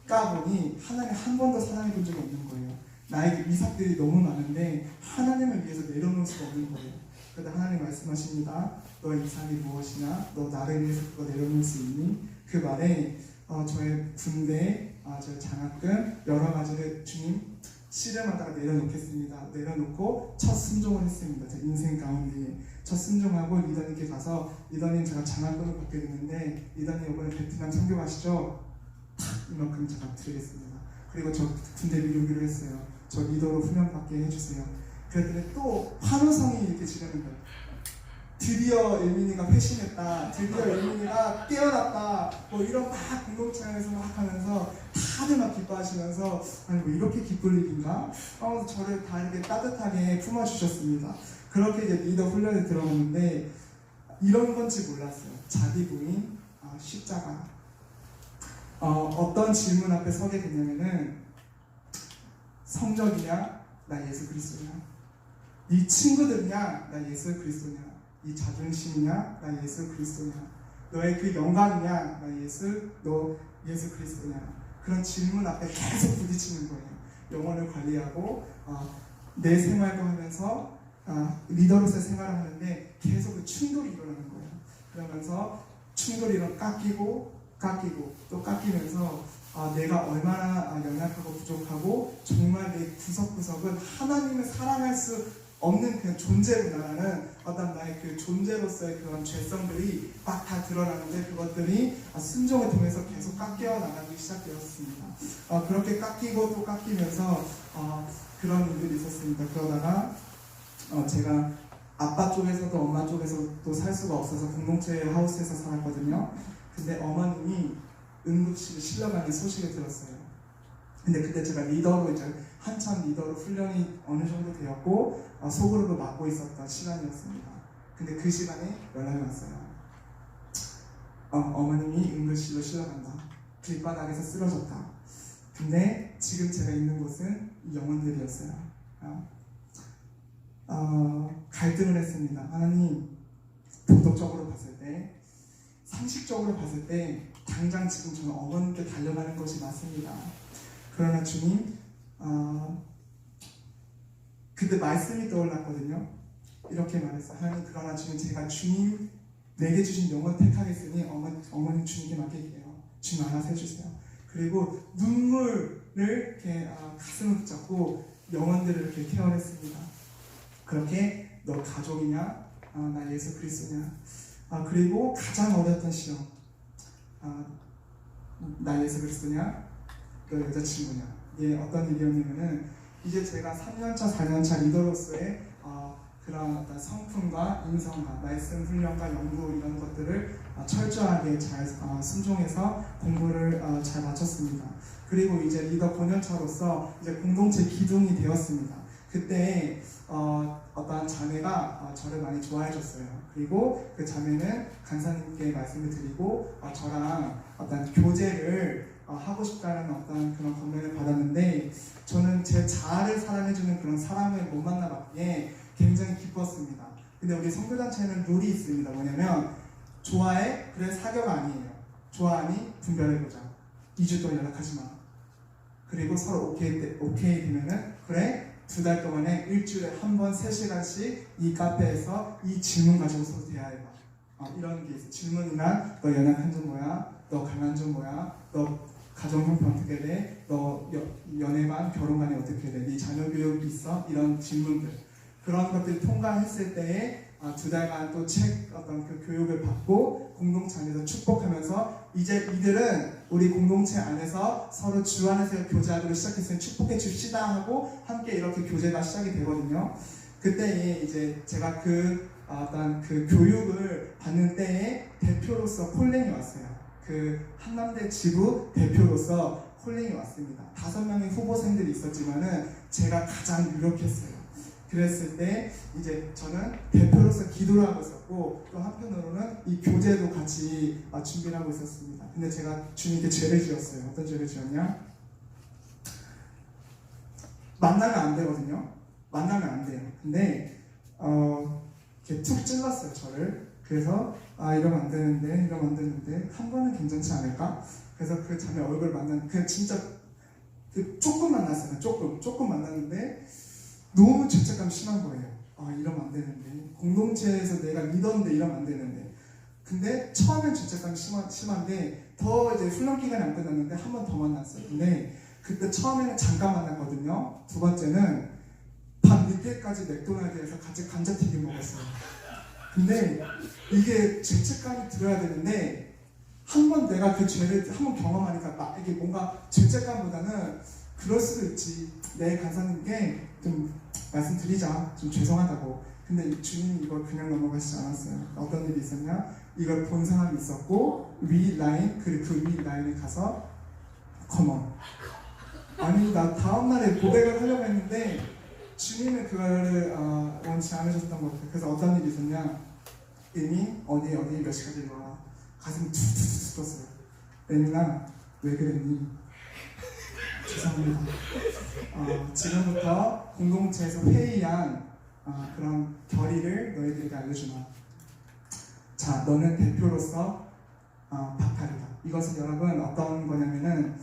Speaker 1: 까보니 하나님 한 번도 사랑해 본 적이 없는 거예요. 나에게 이삭들이 너무 많은데 하나님을 위해서 내려놓을 수가 없는 거예요. 그런데 하나님 말씀하십니다. 너의 이삭이 무엇이냐? 너 나를 위해서 그거 내려놓을 수 있니? 그 말에 저의 군대, 저의 장학금 여러 가지를 주님 씨름하다가 내려놓겠습니다. 내려놓고 첫 순종을 했습니다. 제 인생 가운데 첫 순종하고 리더님께 가서 리더님 제가 장학금을 받게 됐는데 리더님 이번에 베트남 선교 가시죠? 이만큼 제가 드리겠습니다. 그리고 저 군대 미루기로 했어요. 저 리더로 훈련받게 해주세요. 그랬더니 또 환호성이 이렇게 지르는 거예요. 드디어 예민이가 회심했다. 드디어 예민이가 깨어났다. 뭐 이런 막 공동체 안에서 막 하면서 다들 막 기뻐하시면서 아니 뭐 이렇게 기쁠 일인가? 하면서 저를 다 이렇게 따뜻하게 품어주셨습니다. 그렇게 이제 리더 훈련에 들어갔는데 이런 건지 몰랐어요. 자기 부인 십자가 어떤 질문 앞에 서게 되냐면은 성적이냐? 나 예수 그리스도냐? 네 친구들이냐? 나 예수 그리스도냐? 네 자존심이냐? 나 예수 그리스도냐? 너의 그 영광이냐? 나 너 예수 그리스도냐? 그런 질문 앞에 계속 부딪히는 거예요. 영혼을 관리하고 내 생활도 하면서 리더로서의 생활을 하는데 계속 그 충돌이 일어나는 거예요. 그러면서 충돌이 깎이고 또 깎이면서 내가 얼마나 연약하고 부족하고 정말 내 구석구석은 하나님을 사랑할 수 없는 그냥 존재구나라는 어떤 나의 그 존재로서의 그런 죄성들이 막 다 드러나는데 그것들이 순종을 통해서 계속 깎여 나가기 시작되었습니다. 그렇게 깎이고 또 깎이면서 그런 일들이 있었습니다. 그러다가 제가 아빠 쪽에서도 엄마 쪽에서도 살 수가 없어서 공동체 하우스에서 살았거든요. 근데 어머님이 응급실에 실려가는 소식을 들었어요. 근데 그때 제가 리더로 이제 한참 리더로 훈련이 어느 정도 되었고 소그룹을 맡고 있었던 시간이었습니다. 근데 그 시간에 연락이 왔어요. 어머님이 응급실로 실려간다. 길바닥에서 쓰러졌다. 근데 지금 제가 있는 곳은 영혼들이었어요. 갈등을 했습니다. 하나님, 도덕적으로 봤을 때, 상식적으로 봤을 때 당장 지금 저는 어머님께 달려가는 것이 맞습니다. 그러나 주님, 그때 말씀이 떠올랐거든요. 이렇게 말했어요. 하나님, 그러나 주님, 제가 주님 내게 주신 영혼 택하겠으니 어머님 주님께 맡길게요. 주님 알아서 해주세요. 그리고 눈물을 이렇게 가슴을 붙잡고 영혼들을 이렇게 케어했습니다. 그렇게 너 가족이냐? 나 예수 그리스도냐? 그리고 가장 어려웠던 시험. 나 예수 그리스도냐? 너 여자친구냐? 이게 어떤 일이었냐면은 이제 제가 3년차, 4년차 리더로서의 그런 어떤 성품과 인성과 말씀 훈련과 연구 이런 것들을 철저하게 잘 순종해서 공부를 잘 마쳤습니다. 그리고 이제 리더 5년차로서 이제 공동체 기둥이 되었습니다. 그때 어떤 자매가 저를 많이 좋아해 줬어요. 그리고 그 자매는 간사님께 말씀을 드리고 저랑 어떤 교제를 하고 싶다는 어떤 그런 권면을 받았는데 저는 제 자아를 사랑해주는 그런 사람을 못 만나봤기에 굉장히 기뻤습니다. 근데 우리 선교단체에는 룰이 있습니다. 뭐냐면 좋아해? 그래 사교가 아니에요. 좋아하니? 분별해보자. 2주 동안 연락하지 마. 그리고 서로 오케이 되면은 그래? 2달 동안에 일주일에 한 번 3시간씩 이 카페에서 이 질문 가지고 서로 대화해봐. 이런 게 있어. 질문이나 너 연약한 점 뭐야? 너 강한 점 뭐야? 너 가정 형편 어떻게 돼? 너 연애관, 결혼관이 어떻게 돼? 네 자녀 교육 있어? 이런 질문들. 그런 것들을 통과했을 때에 2달간 또 어떤 그 교육을 받고 공동체 안에서 축복하면서 이제 이들은 우리 공동체 안에서 서로 주 안에서 교제하기로 시작했으니 축복해 줍시다 하고 함께 이렇게 교제가 시작이 되거든요. 그때 이제 제가 어떤 그 교육을 받는 때에 대표로서 콜링이 왔어요. 그 한남대 지부 대표로서 콜링이 왔습니다. 5명의 후보생들이 있었지만은 제가 가장 유력했어요. 그랬을 때 이제 저는 대표로서 기도를 하고 있었고 또 한편으로는 이 교제도 같이 준비를 하고 있었습니다. 근데 제가 주님께 죄를 지었어요. 어떤 죄를 지었냐? 만나면 안 되거든요. 만나면 안 돼요. 근데 이렇게 툭 찔렀어요, 저를. 그래서 이러면 안 되는데 한 번은 괜찮지 않을까? 그래서 그 자매 얼굴 그 진짜 조금 만났어요. 조금 만났는데 너무 죄책감 심한 거예요. 이러면 안 되는데, 공동체에서 내가 리더인데 이러면 안 되는데. 근데 처음엔 죄책감 심한데 더 이제 훈련 기간이 안 끝났는데 한 번 더 만났어요. 근데 그때 처음에는 잠깐 만났거든요. 두 번째는 밤 늦게까지 맥도날드에서 같이 감자튀김 먹었어요. 근데 이게 죄책감이 들어야 되는데 한 번 내가 그 죄를 한 번 경험하니까 이게 뭔가 죄책감보다는 그럴 수도 있지. 내 간사님께 좀 말씀드리자. 좀 죄송하다고. 근데 주님이 이걸 그냥 넘어가시지 않았어요. 어떤 일이 있었냐? 이걸 본 사람이 있었고 위 라인, 그리고 그 위 라인에 가서 컴온. 아니 나 다음날에 고백을 하려고 했는데 주님은 그거를 원치 않으셨던 것 같아요. 그래서 어떤 일이 있었냐? 이미 어디 몇 시까지 와 가슴이 툭툭툭 떴어요. 애민아 왜 그랬니? 죄송합니다. 지금부터 공동체에서 회의한 그런 결의를 너희들에게 알려주마. 자, 너는 대표로서 박탈이다. 이것은 여러분 어떤 거냐면은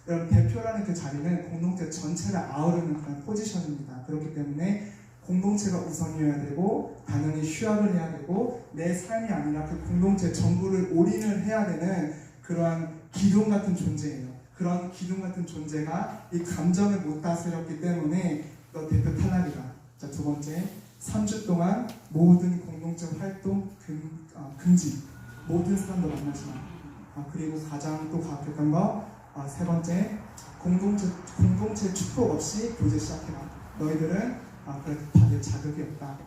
Speaker 1: 여러분 대표라는 그 자리는 공동체 전체를 아우르는 그런 포지션입니다. 그렇기 때문에 공동체가 우선이어야 되고 당연히 휴학을 해야 되고 내 삶이 아니라 그 공동체 전부를 올인을 해야 되는 그러한 기둥 같은 존재예요. 그런 기둥 같은 존재가 이 감정을 못 다스렸기 때문에 너 대표 탈락이다. 자, 두 번째, 3주 동안 모든 공동체 활동 금지. 모든 사람도 만나지 마. 그리고 가장 또 가격한 거, 세 번째, 공동체 축복 없이 교제 시작해라. 너희들은 받을 자격이 없다.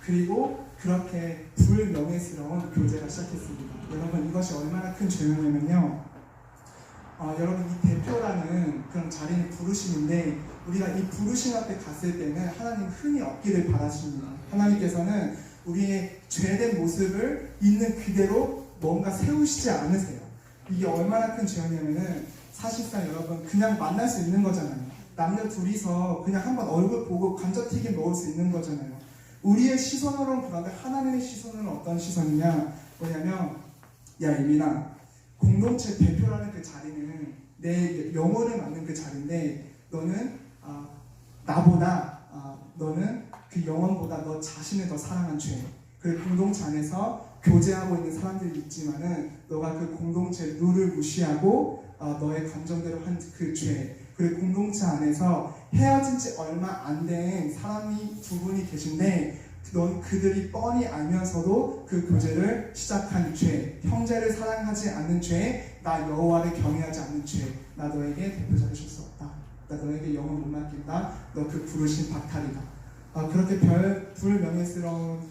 Speaker 1: 그리고 그렇게 불명예스러운 교제가 시작했습니다. 여러분 이것이 얼마나 큰 죄명이냐면요. 여러분 이 대표라는 그런 자리는 부르심인데 우리가 이 부르심 앞에 갔을 때는 하나님 흠이 없기를 바라십니다. 하나님께서는 우리의 죄된 모습을 있는 그대로 뭔가 세우시지 않으세요. 이게 얼마나 큰 죄냐면은 사실상 여러분 그냥 만날 수 있는 거잖아요. 남녀 둘이서 그냥 한번 얼굴 보고 감자튀김 먹을 수 있는 거잖아요. 우리의 시선으로는 그런데 하나님의 시선은 어떤 시선이냐? 뭐냐면 야 이민아, 공동체 대표라는 그 자리는 내 영혼을 맡는 그 자리인데 너는 너는 그 영혼보다 너 자신을 더 사랑한 죄. 그 공동체 안에서 교제하고 있는 사람들이 있지만은 너가 그 공동체 룰을 무시하고 너의 감정대로 한 그 죄. 그리고 공동체 안에서 헤어진 지 얼마 안 된 사람이 두 분이 계신데 넌 그들이 뻔히 알면서도 그 교제를 시작한 죄, 형제를 사랑하지 않는 죄, 나 여호와를 경외하지 않는 죄, 나 너에게 대표자를 줄 수 없다. 나 너에게 영혼 못 맡긴다. 너 그 부르신 박탈이다. 그렇게 불명예스러운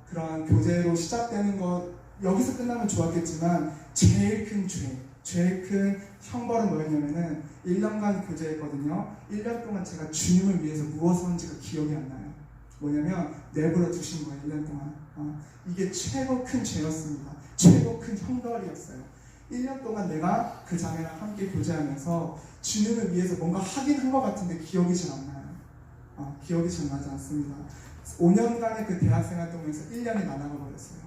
Speaker 1: 그런 교제로 시작되는 것 여기서 끝나면 좋았겠지만 제일 큰 죄, 제일 큰 형벌은 뭐였냐면은 1년간 교제했거든요. 1년 동안 제가 주님을 위해서 무엇을 한지가 기억이 안 나요. 뭐냐면 내버려 두신 거예요. 1년 동안. 이게 최고 큰 죄였습니다. 최고 큰 형벌이었어요. 1년 동안 내가 그 자매랑 함께 교제하면서 주님을 위해서 뭔가 하긴 한 것 같은데 기억이 잘 안 나요. 기억이 잘 나지 않습니다. 5년간의 그 대학생활 동안에서 1년이 날아가 버렸어요.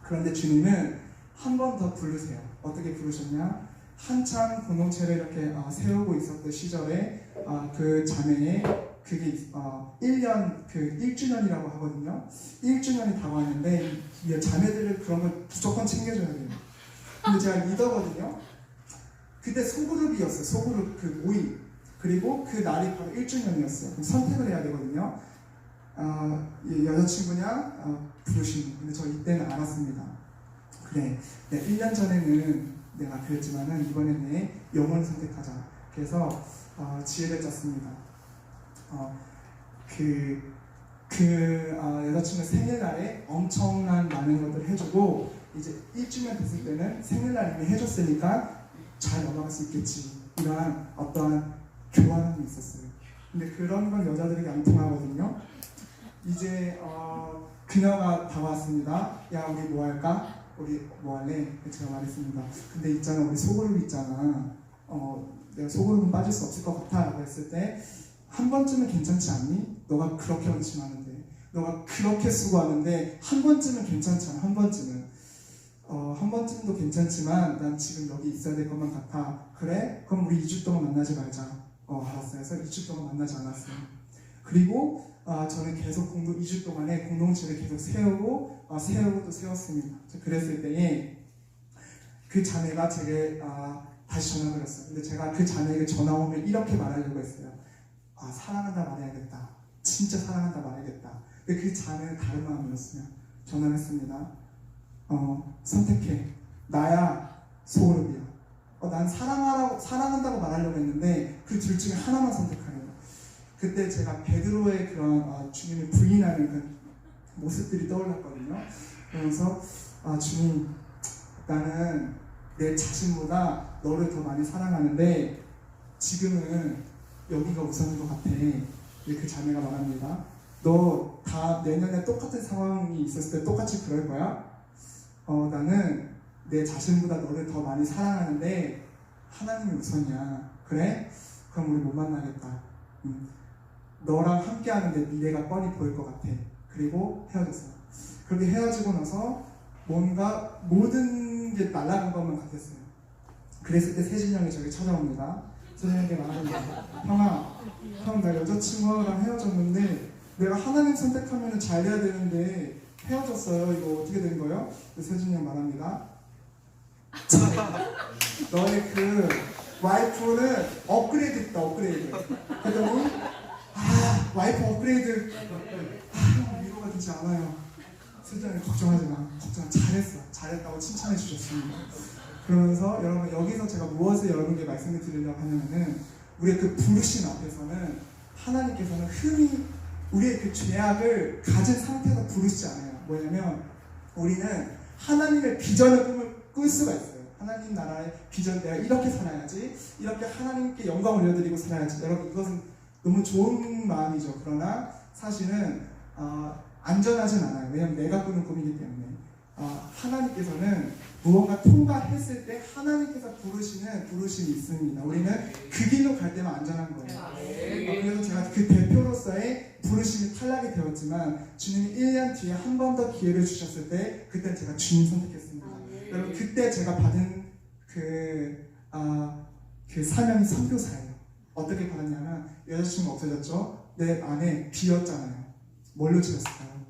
Speaker 1: 그런데 주님은 한 번 더 부르세요. 어떻게 부르셨냐? 한참 공동체를 이렇게 세우고 있었던 시절에 그 자매의 그게 1년 1주년이라고 하거든요. 1주년이 다가왔는데 이 자매들을 그런 걸 무조건 챙겨줘야 돼요. 근데 제가 리더거든요. 그때 소그룹이었어요. 소그룹 그 모임. 그리고 그 날이 바로 1주년이었어요. 그럼 선택을 해야 되거든요. 여자친구냐 부르신. 근데 저 이때는 알았습니다. 그래, 1년 전에는 내가 그랬지만은 이번엔 내 영혼을 선택하자. 그래서 지혜를 짰습니다. 여자친구 생일날에 엄청난 많은 것들을 해주고 이제 1주년 됐을 때는 생일날 이미 해줬으니까 잘 넘어갈 수 있겠지. 이러한 어떠한 교환이 있었어요. 근데 그런 건 여자들에게 안 통하거든요. 이제 그녀가 다가왔습니다. 야, 우리 뭐 할까? 우리 뭐 할래? 제가 말했습니다. 근데 있잖아, 우리 소그룹 있잖아. 내가 소그룹은 빠질 수 없을 것 같아 라고 했을 때 한 번쯤은 괜찮지 않니? 너가 그렇게 원침하는데, 너가 그렇게 수고하는데 한 번쯤은 괜찮잖아. 한 번쯤은 한 번쯤도 괜찮지만 난 지금 여기 있어야 될 것만 같아. 그래? 그럼 우리 2주 동안 만나지 말자. 알았어요. 그래서 2주 동안 만나지 않았어요. 그리고 저는 계속 2주 동안에 공동체를 계속 세우고 또 세웠습니다. 그랬을 때에 그 자매가 제게 다시 전화를 했어요. 근데 제가 그 자매에게 전화 오면 이렇게 말하려고 했어요. 사랑한다 말해야겠다. 진짜 사랑한다 말해야겠다. 근데 그 자매는 다른 마음이었어요. 전화를 했습니다. 선택해. 나야 소그룹이야. 난 사랑한다고 말하려고 했는데 그 둘 중에 하나만 선택하래요. 그때 제가 베드로의 그런 주님을 부인하는 그 모습들이 떠올랐거든요. 그러면서 주님, 나는 내 자신보다 너를 더 많이 사랑하는데 지금은 여기가 우선인 것 같아. 그 자매가 말합니다. 너 다 내년에 똑같은 상황이 있었을 때 똑같이 그럴 거야? 나는 내 자신보다 너를 더 많이 사랑하는데 하나님이 우선이야. 그래? 그럼 우리 못 만나겠다. 너랑 함께 하는데 미래가 뻔히 보일 것 같아. 그리고 헤어졌어요. 그렇게 헤어지고 나서 뭔가 모든 게 날아간 것만 같았어요. 그랬을 때 세진이 형이 저기 찾아옵니다. 세진이 형이 말합니다. 형, 나 여자친구랑 헤어졌는데 내가 하나님 선택하면 잘 돼야 되는데 헤어졌어요. 이거 어떻게 된 거예요? 세진이 형 말합니다. 너의 그 와이프는 업그레이드 했다. 업그레이드. 그랬더니 와이프 업그레이드 위로가 되지 않아요. 세진이 걱정하지 마. 잘했다고 칭찬해 주셨습니다. 그러면서 여러분, 여기서 제가 무엇을 여러분께 말씀을 드리려고 하냐면은 우리의 그 부르심 앞에서는 하나님께서는 흔히 우리의 그 죄악을 가진 상태에서 부르시지 않아요. 뭐냐면 우리는 하나님의 비전을 꿀 수가 있어요. 하나님 나라의 비전, 내가 이렇게 살아야지, 이렇게 하나님께 영광을 올려드리고 살아야지. 여러분, 이것은 너무 좋은 마음이죠. 그러나 사실은 안전하진 않아요. 왜냐하면 내가 꾸는 꿈이기 때문에. 하나님께서는 무언가 통과했을 때 하나님께서 부르시는 부르심이 있습니다. 우리는 그 길로 갈 때만 안전한 거예요. 그래서 제가 그 대표로서의 부르심이 탈락이 되었지만 주님이 1년 뒤에 한 번 더 기회를 주셨을 때 그때 제가 주님 선택했습니다. 여러분, 그때 제가 받은 그 사명이 선교사예요. 어떻게 받았냐면 여자친구가 없어졌죠. 내 안에 비었잖아요. 뭘로 채웠을까요?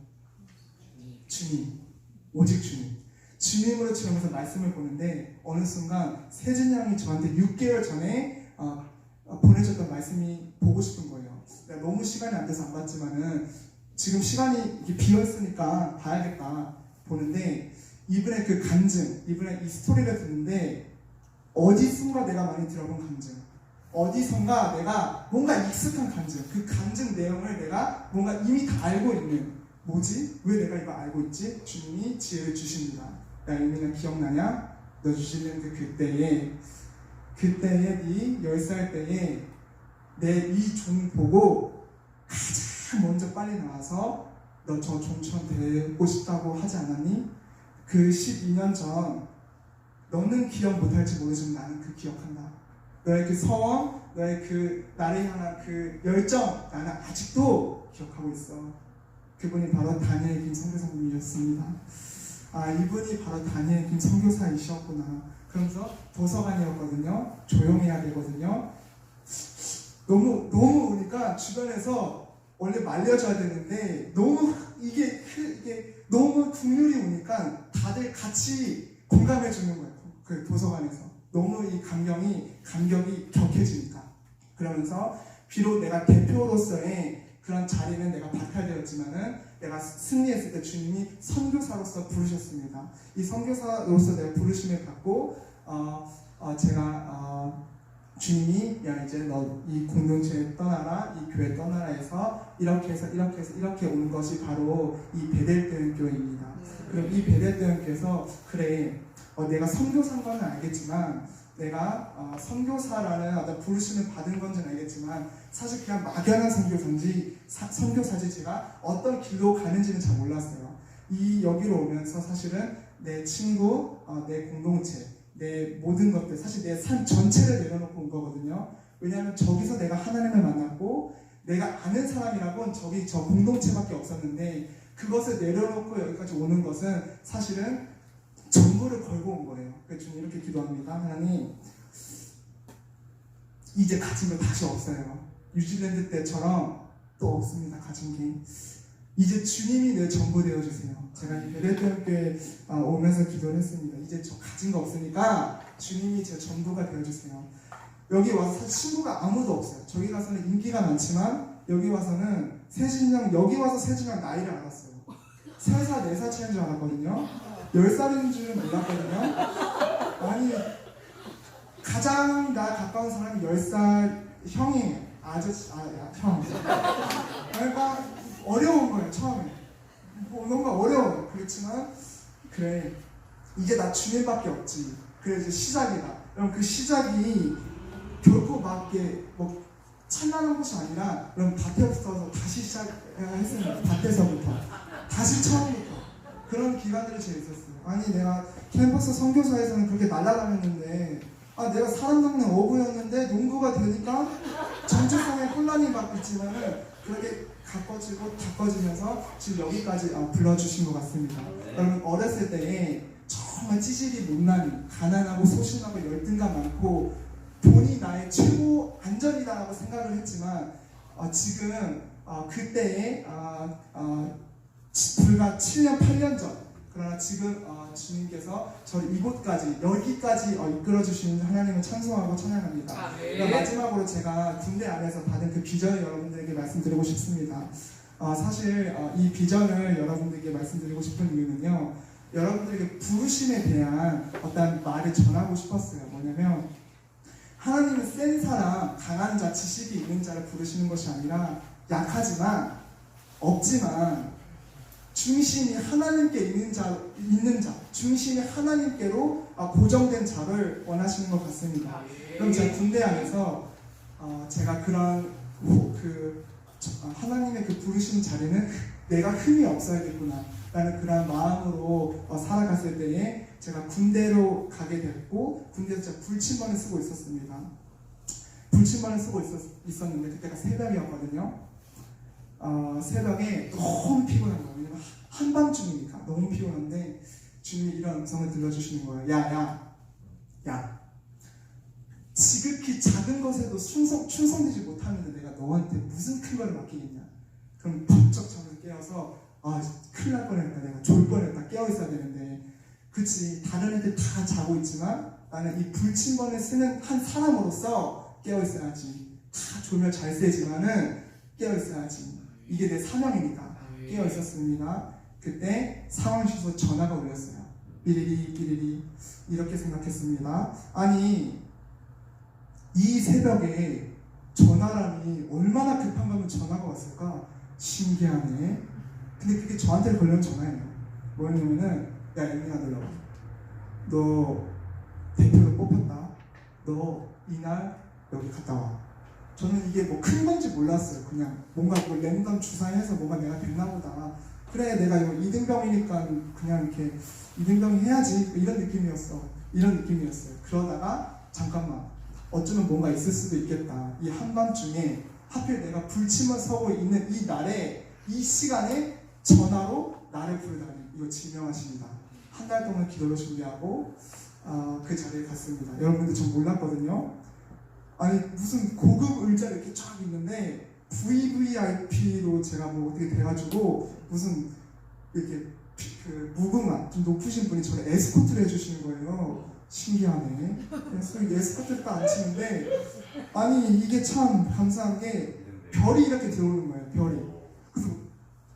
Speaker 1: 주님. 오직 주님. 주님으로 채우면서 말씀을 보는데 어느 순간 세진 양이 저한테 6개월 전에 보내줬던 말씀이 보고 싶은 거예요. 내가 너무 시간이 안 돼서 안 봤지만은 지금 시간이 이렇게 비어있으니까 봐야겠다 보는데 이분의 그 간증, 이분의 이 스토리를 듣는데 어디선가 내가 많이 들어본 간증, 어디선가 내가 뭔가 익숙한 간증, 그 간증 내용을 내가 뭔가 이미 다 알고 있는, 뭐지? 왜 내가 이거 알고 있지? 주님이 지혜를 주십니다. 야, 이민아 기억나냐? 너 주시는 그때에 네 10살 때에 내 이 종 보고 가장 먼저 빨리 나와서 너 저 종처럼 되고 싶다고 하지 않았니? 그 12년 전 너는 기억 못할지 모르지만 나는 그 기억한다. 너의 그 성원, 너의 그 나를 향한 그 열정 나는 아직도 기억하고 있어. 그분이 바로 다니엘 김 선교사님이셨습니다. 이분이 바로 다니엘 김 선교사이셨구나. 그러면서 도서관이었거든요. 조용해야 되거든요. 너무 우니까 주변에서 원래 말려줘야 되는데 너무 이게 너무 국률이 오니까 다들 같이 공감해 주는 거예요. 그 도서관에서 너무 이 감격이 격해지니까. 그러면서 비록 내가 대표로서의 그런 자리는 내가 박탈되었지만은 내가 승리했을 때 주님이 선교사로서 부르셨습니다. 이 선교사로서 내가 부르심을 받고 제가 주님이 야 이제 너 이 공동체에 떠나라, 이 교회 떠나라 해서 이렇게 해서 이렇게 온 것이 바로 이 베델 교회입니다. 그럼 이 베델 교회에서 그래 내가 선교사인 건 알겠지만 내가 선교사라는 어떤 부르심을 받은 건지는 알겠지만 사실 그냥 막연한 선교사지 제가 어떤 길로 가는지는 잘 몰랐어요. 여기로 오면서 사실은 내 친구, 내 공동체, 내 모든 것들, 사실 내 삶 전체를 내려놓고 온 거거든요. 왜냐하면 저기서 내가 하나님을 만났고 내가 아는 사람이라고는 저 공동체밖에 없었는데 그것을 내려놓고 여기까지 오는 것은 사실은 전부를 걸고 온 거예요. 그래서 저는 이렇게 기도합니다. 하나님, 이제 가진 거 다시 없어요. 뉴질랜드 때처럼 또 없습니다. 가진 게. 이제 주님이 내 전부 되어주세요. 제가 이 베레트교회 오면서 기도를 했습니다. 이제 저 가진 거 없으니까 주님이 제 전부가 되어주세요. 여기 와서 사실 친구가 아무도 없어요. 저기 가서는 인기가 많지만 여기 와서는 여기 와서 세진양 나이를 알았어요. 3살, 4살 차이인 줄 알았거든요. 10살인 줄은 몰랐거든요. 아니, 가장 나 가까운 사람이 10살 형이에요. 형. 그러니까 어려운 거예요, 처음에. 뭔가 어려워요. 그렇지만, 그래, 이제 나 주님밖에 없지. 그래, 이제 시작이다. 그럼 그 시작이 결코 막 이렇게 찬란한 것이 아니라, 그럼 밭에부터 다시 시작했습니다. 밭에서부터. 다시 처음부터. 그런 기간들이 제일 있었어요. 아니, 내가 캠퍼스 선교사에서는 그렇게 날아다녔는데, 내가 사람 잡는 어부였는데, 농부가 되니까 정체성에 혼란이 막 있지만은, 그렇게 가꿔지면서 지금 여기까지 불러주신 것 같습니다. 여러분, 어렸을 때에 정말 찌질이 못나니, 가난하고 소심하고 열등감 많고, 돈이 나의 최고 안전이다라고 생각을 했지만, 지금, 그때에, 불과 7년, 8년 전, 그러나 지금 주님께서 저를 이곳까지, 여기까지 이끌어주시는 하나님을 찬송하고 찬양합니다. 마지막으로 제가 군대 안에서 받은 그 비전을 여러분들에게 말씀드리고 싶습니다. 사실 이 비전을 여러분들에게 말씀드리고 싶은 이유는요, 여러분들에게 부르심에 대한 어떤 말을 전하고 싶었어요. 뭐냐면, 하나님은 센 사람, 강한 자, 지식이 있는 자를 부르시는 것이 아니라 약하지만, 없지만, 중심이 하나님께 있는 자, 중심이 하나님께로 고정된 자를 원하시는 것 같습니다. 그럼 제가 군대 안에서 제가 그런 하나님의 그 부르신 자리는 내가 흠이 없어야겠구나 라는 그런 마음으로 살아갔을 때에 제가 군대로 가게 됐고, 군대에서 제가 불침번을 쓰고 있었습니다. 불침번을 쓰고 있었는데 그때가 새벽이었거든요. 새벽에 너무 피곤한 거예요. 왜냐면 한밤중이니까 너무 피곤한데 주님이 이런 음성을 들려주시는 거예요. 야, 지극히 작은 것에도 충성되지 못하는데 내가 너한테 무슨 큰 걸 맡기겠냐. 그럼 번쩍 잠에서 깨어서 큰일 날 뻔했다, 내가 졸 뻔했다, 깨어있어야 되는데, 그치, 다른 애들 다 자고 있지만 나는 이 불침번을 쓰는 한 사람으로서 깨어있어야지. 다 졸면 잘 새지만은 깨어있어야지. 이게 내 사명이니까 깨어있었습니다. 그때 상황실에서 전화가 울렸어요. 삐리리 이렇게 생각했습니다. 아니, 이 새벽에 전화라니 얼마나 급한 거면 전화가 왔을까? 신기하네. 근데 그게 저한테 걸려온 전화예요. 뭐였냐면은, 야, 영민아, 너 대표로 뽑혔다. 너 이날 여기 갔다 와. 저는 이게 큰 건지 몰랐어요. 그냥 뭔가 랜덤 주사해서 뭔가 내가 됐나 보다. 그래, 내가 이거 이등병이니까 그냥 이렇게 이등병 해야지, 이런 느낌이었어요. 그러다가 잠깐만, 어쩌면 뭔가 있을 수도 있겠다. 이 한밤중에 하필 내가 불침을 서고 있는 이 날에, 이 시간에 전화로 나를 부르다니, 이거 지명하십니다. 한 달 동안 기도를 준비하고 그 자리에 갔습니다. 여러분들 전 몰랐거든요. 아니, 무슨 고급 의자 이렇게 쫙 있는데 VVIP로 제가 어떻게 돼가지고 무슨 이렇게 무궁화 좀 높으신 분이 저를 에스코트를 해주시는 거예요. 신기하네. 그래서 에스코트를 딱 앉히는데, 아니, 이게 참 감사한 게 별이 이렇게 들어오는 거예요. 별이.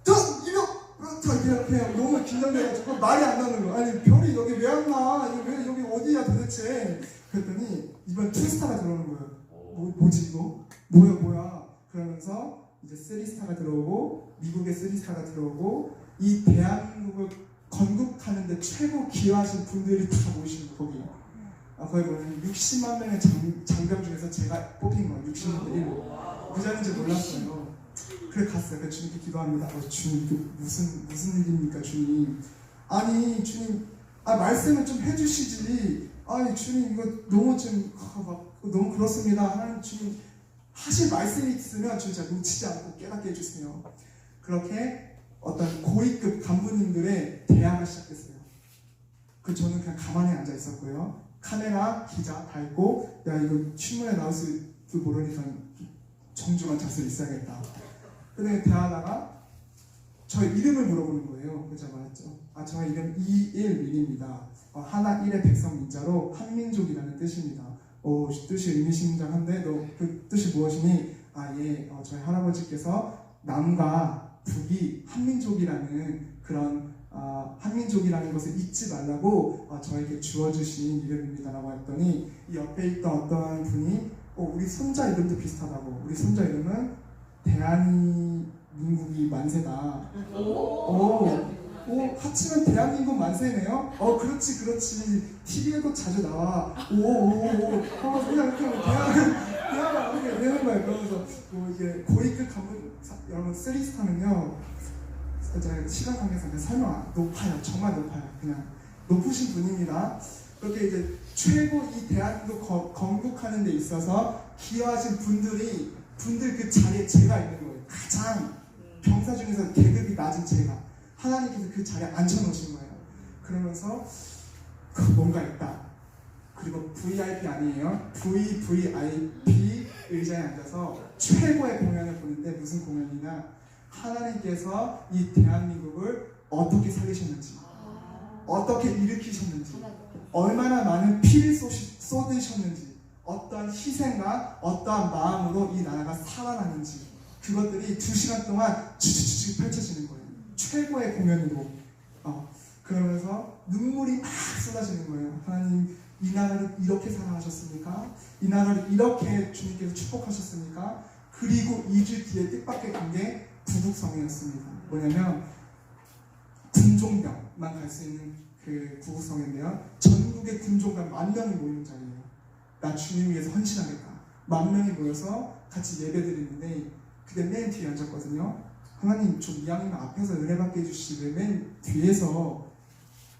Speaker 1: 그래서 이렇게 너무 긴장돼가지고 말이 안 나는 거예요. 아니, 별이 여기 왜 안 나? 왜 여기 어디야 도대체? 그랬더니 이번 투스타가 들어오는 거예요. 뭐지 이거? 뭐야? 그러면서 이제 3스타가 들어오고, 미국의 3스타가 들어오고, 이 대한민국을 건국하는데 최고 기여하신 분들이 다 모이시는 거예요. 거기. 거의 뭐냐면 60만 명의 장병 중에서 제가 뽑힌 거예요. 60만 명 1로. 부자인지 몰랐어요. 그래 갔어요. 그래서 주님께 기도합니다. 주님 무슨 일입니까 주님? 아니 주님 말씀을 좀 해주시지. 아니 주님 이거 너무 너무 그렇습니다. 하나님 주님 하실 말씀이 있으면 진짜 놓치지 않고 깨닫게 해주세요. 그렇게 어떤 고위급 간부님들의 대화가 시작됐어요. 저는 그냥 가만히 앉아 있었고요. 카메라, 기자 다 있고, 야 이거 신문에 나올 줄 모르니까 정중한 자세로 있어야겠다. 근데 대화하다가 저의 이름을 물어보는 거예요. 그래서 제가 말했죠. 저의 이름 이일민입니다. 하나 일의 백성 민자로 한민족이라는 뜻입니다. 뜻이 의미심장한데 그 뜻이 무엇이니? 저희 할아버지께서 남과 북이 한민족이라는 그런 한민족이라는 것을 잊지 말라고 저에게 주어주신 이름입니다라고 했더니 이 옆에 있던 어떤 분이 우리 손자 이름도 비슷하다고. 우리 손자 이름은 대한민국이 만세다. 합치면 대한민국 만세네요? 그렇지. TV에도 자주 나와. 그냥 대화가 이렇게 되는 거예요. 그러면서 이게 고위급 간부, 여러분 3스타는요, 제가 시간 관계상 설명 높아요. 정말 높아요. 그냥 높으신 분입니다. 그렇게 이제 최고 이 대한민국 건국하는 데 있어서 기여하신 분들 그 자리에 제가 있는 거예요. 가장 병사 중에서 계급이 낮은 제가. 하나님께서 그 자리에 앉혀놓으신 거예요. 그러면서 뭔가 있다. 그리고 VIP 아니에요. VVIP 의자에 앉아서 최고의 공연을 보는데 무슨 공연이냐? 하나님께서 이 대한민국을 어떻게 살리셨는지, 어떻게 일으키셨는지, 얼마나 많은 피를 쏟으셨는지, 어떠한 희생과 어떠한 마음으로 이 나라가 살아나는지, 그것들이 2시간 동안 주주주주 펼쳐지는 거예요. 최고의 공연으로. 그러면서 눈물이 막 쏟아지는 거예요. 하나님, 이 나라를 이렇게 사랑하셨습니까? 이 나라를 이렇게 주님께서 축복하셨습니까? 그리고 2주 뒤에 뜻밖의 게 구국성이었습니다. 뭐냐면 군종병만 갈 수 있는 그 구국성인데요. 전국의 군종병 10,000명이 모이는 자리예요. 나 주님 위해서 헌신하겠다. 10,000명이 모여서 같이 예배드리는데 그때 맨 뒤에 앉았거든요. 하나님 좀 이왕이면 앞에서 은혜 받게 해주시지 왜 맨 뒤에서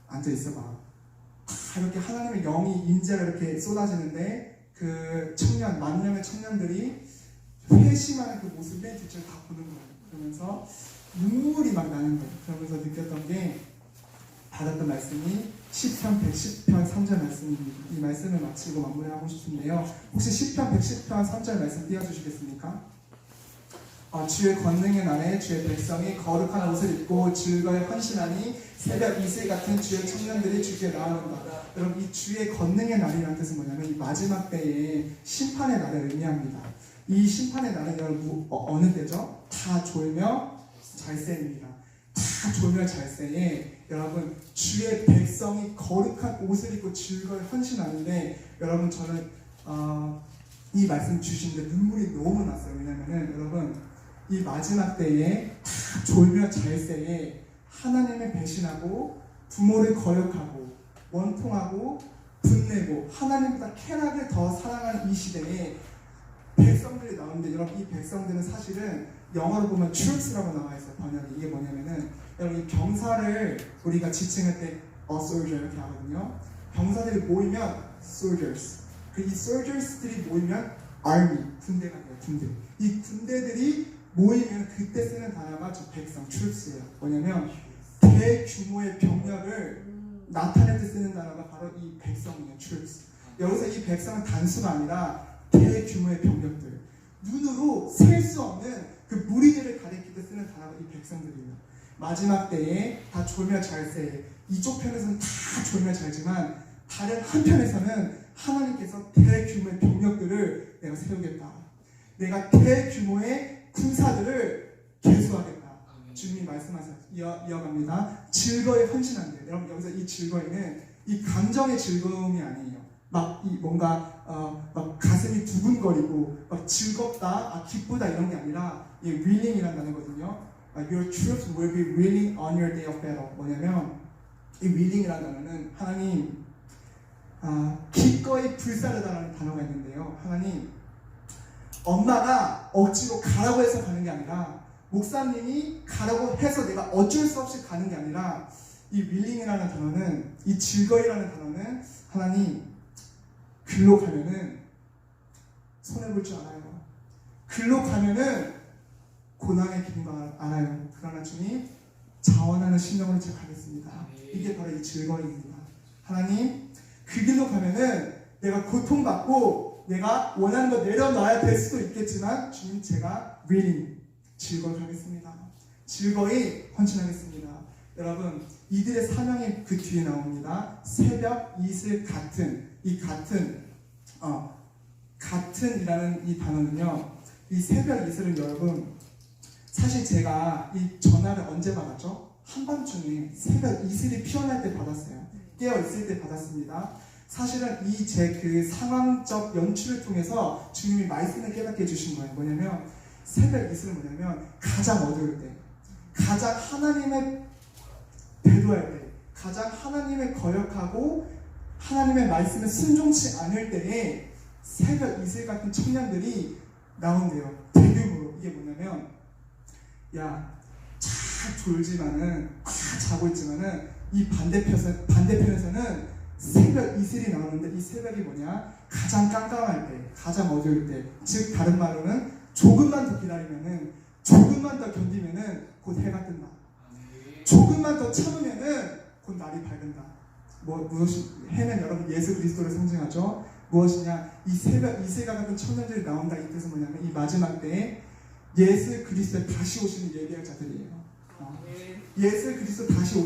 Speaker 1: 앉아 있어봐. 이렇게 하나님의 영이 임재가 이렇게 쏟아지는데 그 10,000명의 청년들이 회심하는 그 모습 맨 뒤쪽에 다 보는 거예요. 그러면서 눈물이 막 나는 거예요. 그러면서 느꼈던 게 받았던 말씀이 시편 110편 3절 말씀입니다. 이 말씀을 마치고 마무리하고 싶은데요. 혹시 시편 110편 3절 말씀 띄워주시겠습니까? 주의 권능의 날에 주의 백성이 거룩한 옷을 입고 즐거이 헌신하니 새벽 이슬 같은 주의 청년들이 주께 나아온다. 여러분 이 주의 권능의 날이라는 뜻은 뭐냐면 이 마지막 때의 심판의 날을 의미합니다. 이 심판의 날은 여러분 어느 때죠? 다 졸며 잘새입니다. 다 졸며 잘새에 여러분 주의 백성이 거룩한 옷을 입고 즐거이 헌신하는데 여러분 저는 이 말씀 주시는데 눈물이 너무 났어요. 왜냐면은 여러분 이 마지막 때에 다 졸며 잘새에 하나님을 배신하고 부모를 거역하고 원통하고 분내고 하나님보다 쾌락을 더 사랑하는 이 시대에 백성들이 나오는데 여러분 이 백성들은 사실은 영어로 보면 troops라고 나와 있어요. 번역이. 이게 뭐냐면은 여러분 이 병사를 우리가 지칭할 때 soldier 이렇게 하거든요. 병사들이 모이면 soldiers. 이 soldiers들이 모이면 army, 군대가 돼요. 군대. 이 군대들이 모이면 그때 쓰는 단어가 저 백성 troops예요. 뭐냐면 대규모의 병력을 나타낼 때 쓰는 단어가 바로 이 백성이에요. troops. 여기서 이 백성은 단수가 아니라 대규모의 병력들, 눈으로 셀 수 없는 그 무리들을 가리킬 때 쓰는 단어가 이 백성들이에요. 마지막 때에 다 졸며 잘새. 이쪽 편에서는 다 졸며 잘지만 다른 한편에서는 하나님께서 대규모의 병력들을 내가 세우겠다. 내가 대규모의 군사들을 계수하겠다. 주님이 말씀하셔서 이어갑니다. 즐거이 헌신한대. 여러분 여기서 이 즐거이는 이 감정의 즐거움이 아니에요. 막 이 뭔가 막 가슴이 두근거리고 막 즐겁다, 기쁘다 이런 게 아니라 이 willing이라는 단어거든요. Your troops will be willing on your day of battle. 뭐냐면 이 willing이라는 단어는 하나님 기꺼이 불사르다라는 단어가 있는데요. 하나님, 엄마가 억지로 가라고 해서 가는 게 아니라, 목사님이 가라고 해서 내가 어쩔 수 없이 가는 게 아니라, 이 willing이라는 단어는, 이 즐거이라는 단어는 하나님, 글로 가면은 손해볼 줄 알아요. 글로 가면은 고난의 길인 걸 알아요. 그러나 주님, 자원하는 심령으로 제가 가겠습니다. 이게 바로 이 즐거움입니다. 하나님, 그 길로 가면은 내가 고통받고 내가 원하는 거 내려놔야 될 수도 있겠지만, 주님, 제가 willing, 즐거이 가겠습니다. 즐거이 헌신하겠습니다. 여러분, 이들의 사명이 그 뒤에 나옵니다. 새벽 이슬 같은, 이 같은이라는 이 단어는요, 이 새벽 이슬은 여러분, 사실 제가 이 전화를 언제 받았죠? 한밤중에 새벽 이슬이 피어날 때 받았어요. 깨어있을 때 받았습니다. 사실은 이 제 그 상황적 연출을 통해서 주님이 말씀을 깨닫게 해주신 거예요. 뭐냐면, 새벽 이슬은 뭐냐면, 가장 어두울 때, 가장 하나님의 배도할 때, 가장 하나님의 거역하고 하나님의 말씀에 순종치 않을 때에 새벽 이슬 같은 청년들이 나온대요. 대규모로. 이게 뭐냐면, 야, 잘 졸지만은, 자고 있지만은, 이 반대편에서는 새벽 이슬이 나오는데, 이 새벽이 뭐냐? 가장 깜깜할 때, 가장 어두울 때, 즉 다른 말로는 조금만 더 기다리면은, 조금만 더 견디면은 곧 해가 뜬다. 조금만 더 참으면은 곧 날이 밝은다. 해는 여러분 예수 그리스도를 상징하죠. 무엇이냐? 이 새벽 이슬과 같은 청년들이 나온다. 이 뜻은 뭐냐면, 이 마지막 때에 예수 그리스도에 다시 오시는 예비할 자들이에요. 예수 그리스도 다시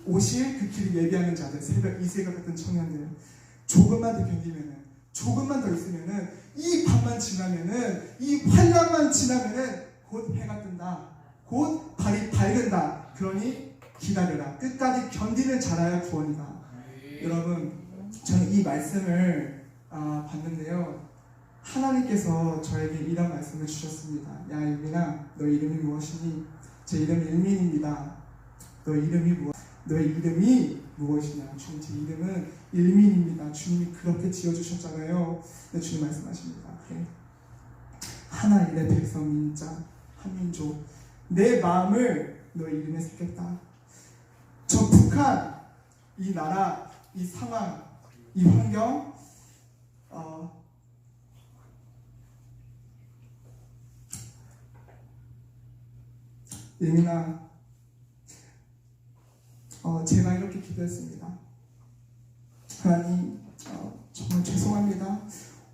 Speaker 1: 오실 그 길을 예비하는 자들, 새벽 이슬과 같은 청년들. 조금만 더 견디면은, 조금만 더 있으면은, 이 밤만 지나면은, 이 환란만 지나면은 곧 해가 뜬다. 곧 발이 밝은다. 그러니 기다려라. 끝까지 견디는 자라야 구원이다. 여러분, 저는 이 말씀을 봤는데요. 하나님께서 저에게 이런 말씀을 주셨습니다. 야, 일민아, 너의 이름이 무엇이니? 제 이름은 일민입니다. 너의 이름이 무엇이냐? 주님, 제 이름은 일민입니다. 주님이 그렇게 지어주셨잖아요. 네, 주님 말씀하십니다. 네. 하나님의 백성 민자, 한민족, 내 마음을 너의 이름에 새겼다. 저 북한, 이 나라, 이 상황, 이 환경, 예민아, 제가 이렇게 기도했습니다. 하나님, 정말 죄송합니다.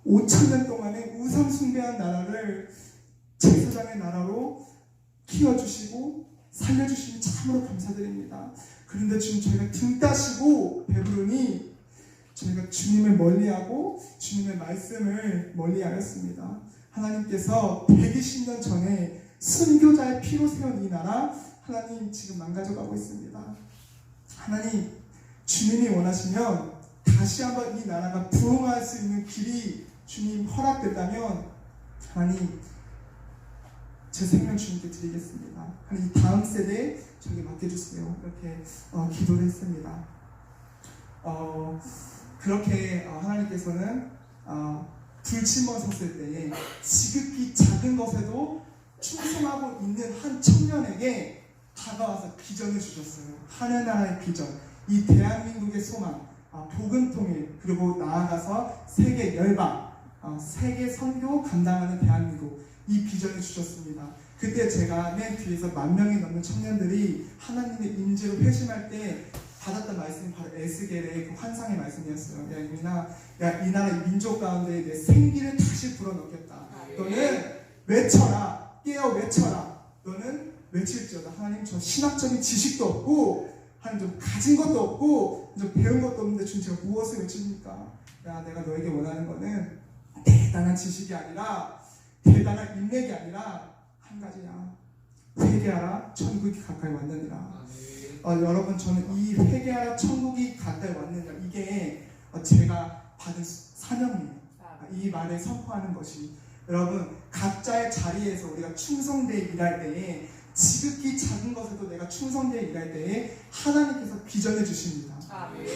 Speaker 1: 5,000년 동안에 우상 숭배한 나라를 제사장의 나라로 키워주시고 살려주시니 참으로 감사드립니다. 그런데 지금 저희가 등 따시고 배부르니 저희가 주님을 멀리하고 주님의 말씀을 멀리하였습니다. 하나님께서 120년 전에 순교자의 피로 세운 이 나라, 하나님 지금 망가져가고 있습니다. 하나님, 주님이 원하시면 다시 한번 이 나라가 부흥할 수 있는 길이 주님 허락된다면, 하나님, 제 생명 주님께 드리겠습니다. 하나님, 이 다음 세대에 저에게 맡겨주세요. 이렇게 기도를 했습니다. 그렇게 하나님께서는 불침번 섰을 때에 지극히 작은 것에도 충성하고 있는 한 청년에게 다가와서 비전을 주셨어요. 하늘나라의 비전, 이 대한민국의 소망, 복음 통일, 그리고 나아가서 세계 열방, 세계 선교 감당하는 대한민국, 이 비전을 주셨습니다. 그때 제가 맨 뒤에서 10,000명이 넘는 청년들이 하나님의 임재로 회심할 때 받았던 말씀이 바로 에스겔의 그 환상의 말씀이었어요. 야, 이민아, 야, 이 나라 민족 가운데 내 생기를 다시 불어넣겠다. 너는 외쳐라, 깨어 외쳐라. 너는 외칠지어다. 하나님, 저 신학적인 지식도 없고, 하나님, 좀 가진 것도 없고, 좀 배운 것도 없는데 주님, 제가 무엇을 외칩니까? 야, 내가 너에게 원하는 거는 대단한 지식이 아니라, 대단한 인맥이 아니라 한 가지야. 회개하라, 천국이 가까이 왔느니라. 여러분, 저는 이 회개하라, 천국이 가까이 왔느니라, 이게 제가 받은 사명이에요. 이 말을 선포하는 것이. 여러분, 각자의 자리에서 우리가 충성되게 일할 때에 지극히 작은 것에도 내가 충성되어 일할 때에 하나님께서 비전해 주십니다.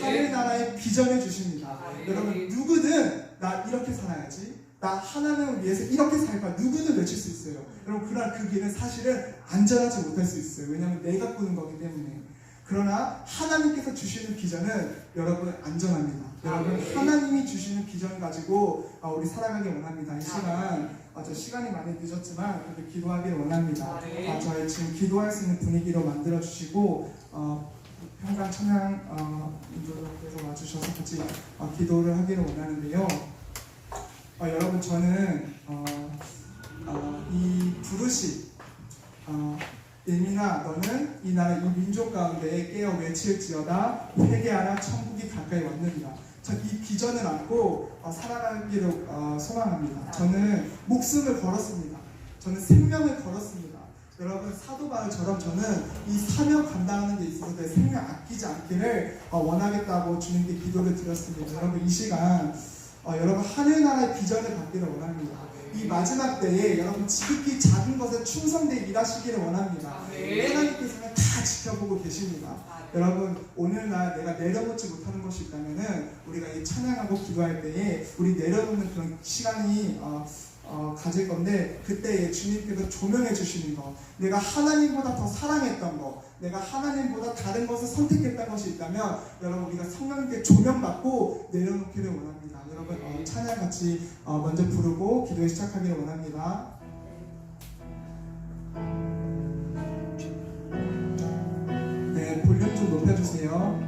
Speaker 1: 하늘나라에 비전해 주십니다. 여러분 누구든 나 이렇게 살아야지, 나 하나님을 위해서 이렇게 살까 누구든 외칠 수 있어요. 여러분 그러나 그 길은 사실은 안전하지 못할 수 있어요. 왜냐하면 내가 꾸는 거기 때문에. 그러나 하나님께서 주시는 비전은 여러분 안전합니다. 여러분 하나님이 주시는 비전 가지고 우리 살아가길 원합니다. 이 시간 저 시간이 많이 늦었지만 그래도 기도하기를 원합니다. 저희 지금 기도할 수 있는 분위기로 만들어 주시고 평강 찬양 인도께서 와주셔서 같이 기도를 하기를 원하는데요. 여러분 저는 이 부르심 예민아 너는 이 나라 이 민족 가운데 깨어 외칠지어다 회개하라 천국이 가까이 왔느니라. 이 비전을 안고 살아가기를 소망합니다. 저는 목숨을 걸었습니다. 저는 생명을 걸었습니다. 여러분 사도 바울처럼 저는 이 사명 감당하는 데 있어서 내 생명 아끼지 않기를 원하겠다고 주님께 기도를 드렸습니다. 여러분 이 시간 여러분 하늘나라의 비전을 갖기를 원합니다. 이 마지막 때에 여러분 지극히 작은 것에 충성되게 일하시기를 원합니다. 하나님께서는 다 지켜보고 계십니다. 여러분 오늘날 내가 내려놓지 못하는 것이 있다면은 우리가 이 찬양하고 기도할 때에 우리 내려놓는 그런 시간이 가질 건데, 그때에 주님께서 조명해 주시는 것, 내가 하나님보다 더 사랑했던 것, 내가 하나님보다 다른 것을 선택했던 것이 있다면 여러분 우리가 성령님께 조명받고 내려놓기를 원합니다. 여러분 찬양 같이 먼저 부르고 기도에 시작하기를 원합니다. 네, 볼륨 좀 높여주세요.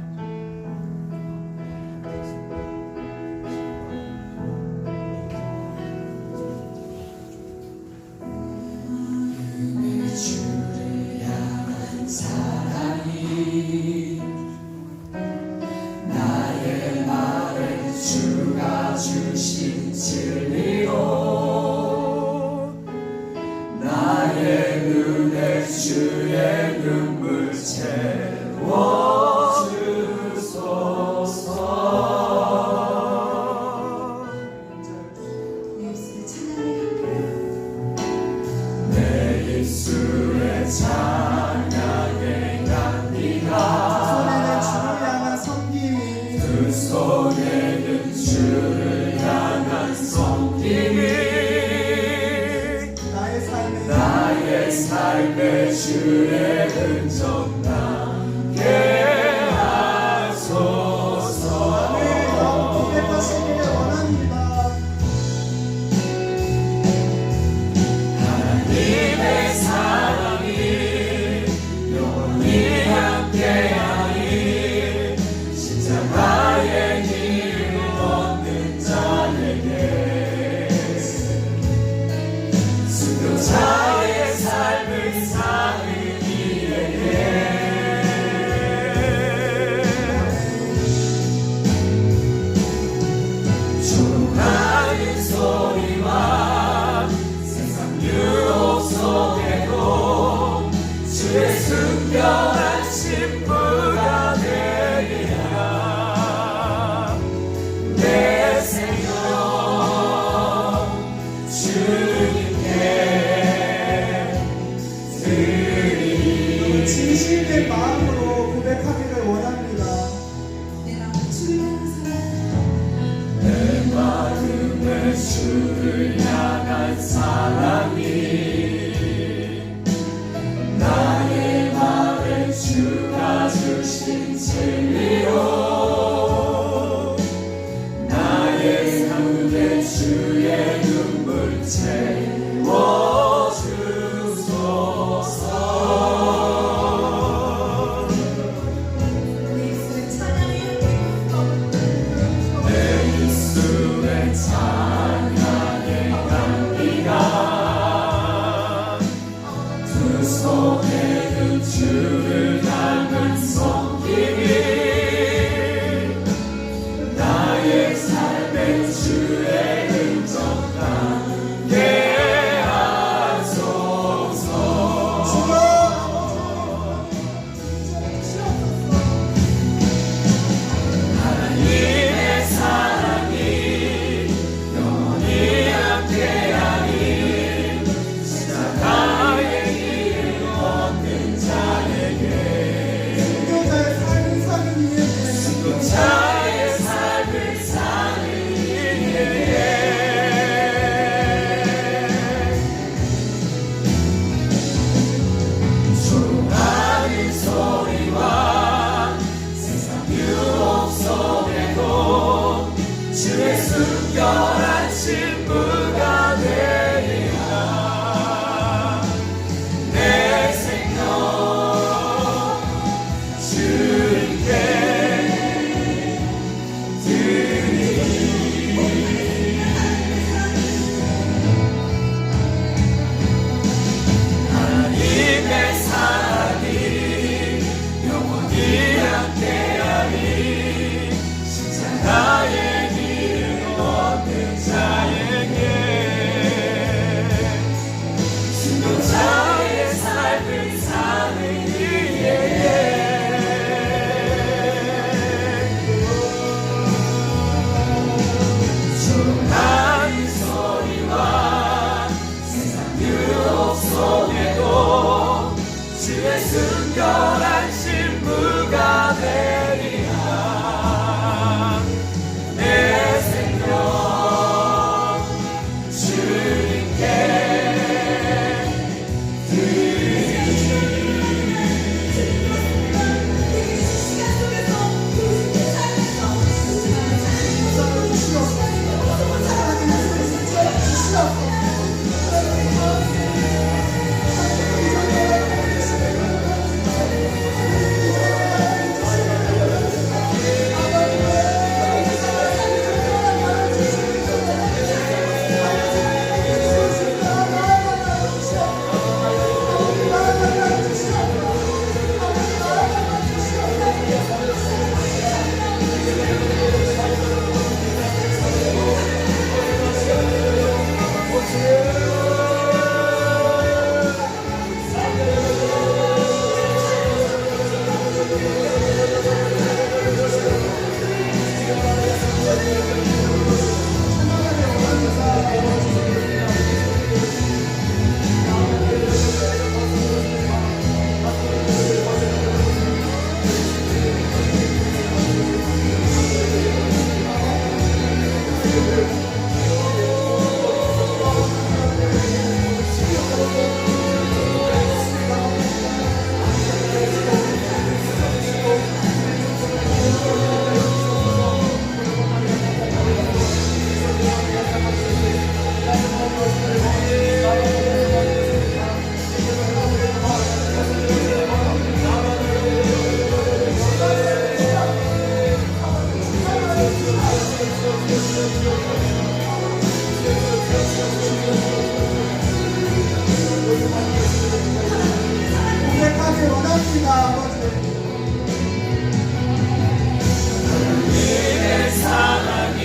Speaker 2: 주신 진리로 나의 눈에 주의 눈물 채워주소서. 내 입술에 찬양의 향기가 두 손에는 주를 향한 섬김이 나의 삶에 주의 흔적 남게 하소서. 하나님의 사랑이 영원히 함께하니 십자가의 힘을 얻는 자에게 순교자의 삶을 사는 이에게 조롱하는 소리와 세상 유혹 속에도 주의 순결한 신부가 되리라. 내 생명 주님께 드리리.
Speaker 1: 진실된 마음으로 고백하기를 원합니다.
Speaker 2: 내 마음에 주를 향한 사랑이 나의 마음에 주가 주신 진리로 나의 삶에 주의 눈물 채워주소서. 내 입술에 찬양의 향기가 두 손에는 주를 향한 섬김이 순결한 신부가 되리라. 내 생명 주님께 하나님의 사랑이 영원히 함께하리. 십자가의 길을 걷는 자에게 순교자의 삶을 사는 이에게 조용한 소리와 세상 유혹 속에도 주의 순결한 신부가 되리라. 내 생명 주님께
Speaker 1: 고백하길 원합니다. 아버지.
Speaker 2: 하나님의 사랑이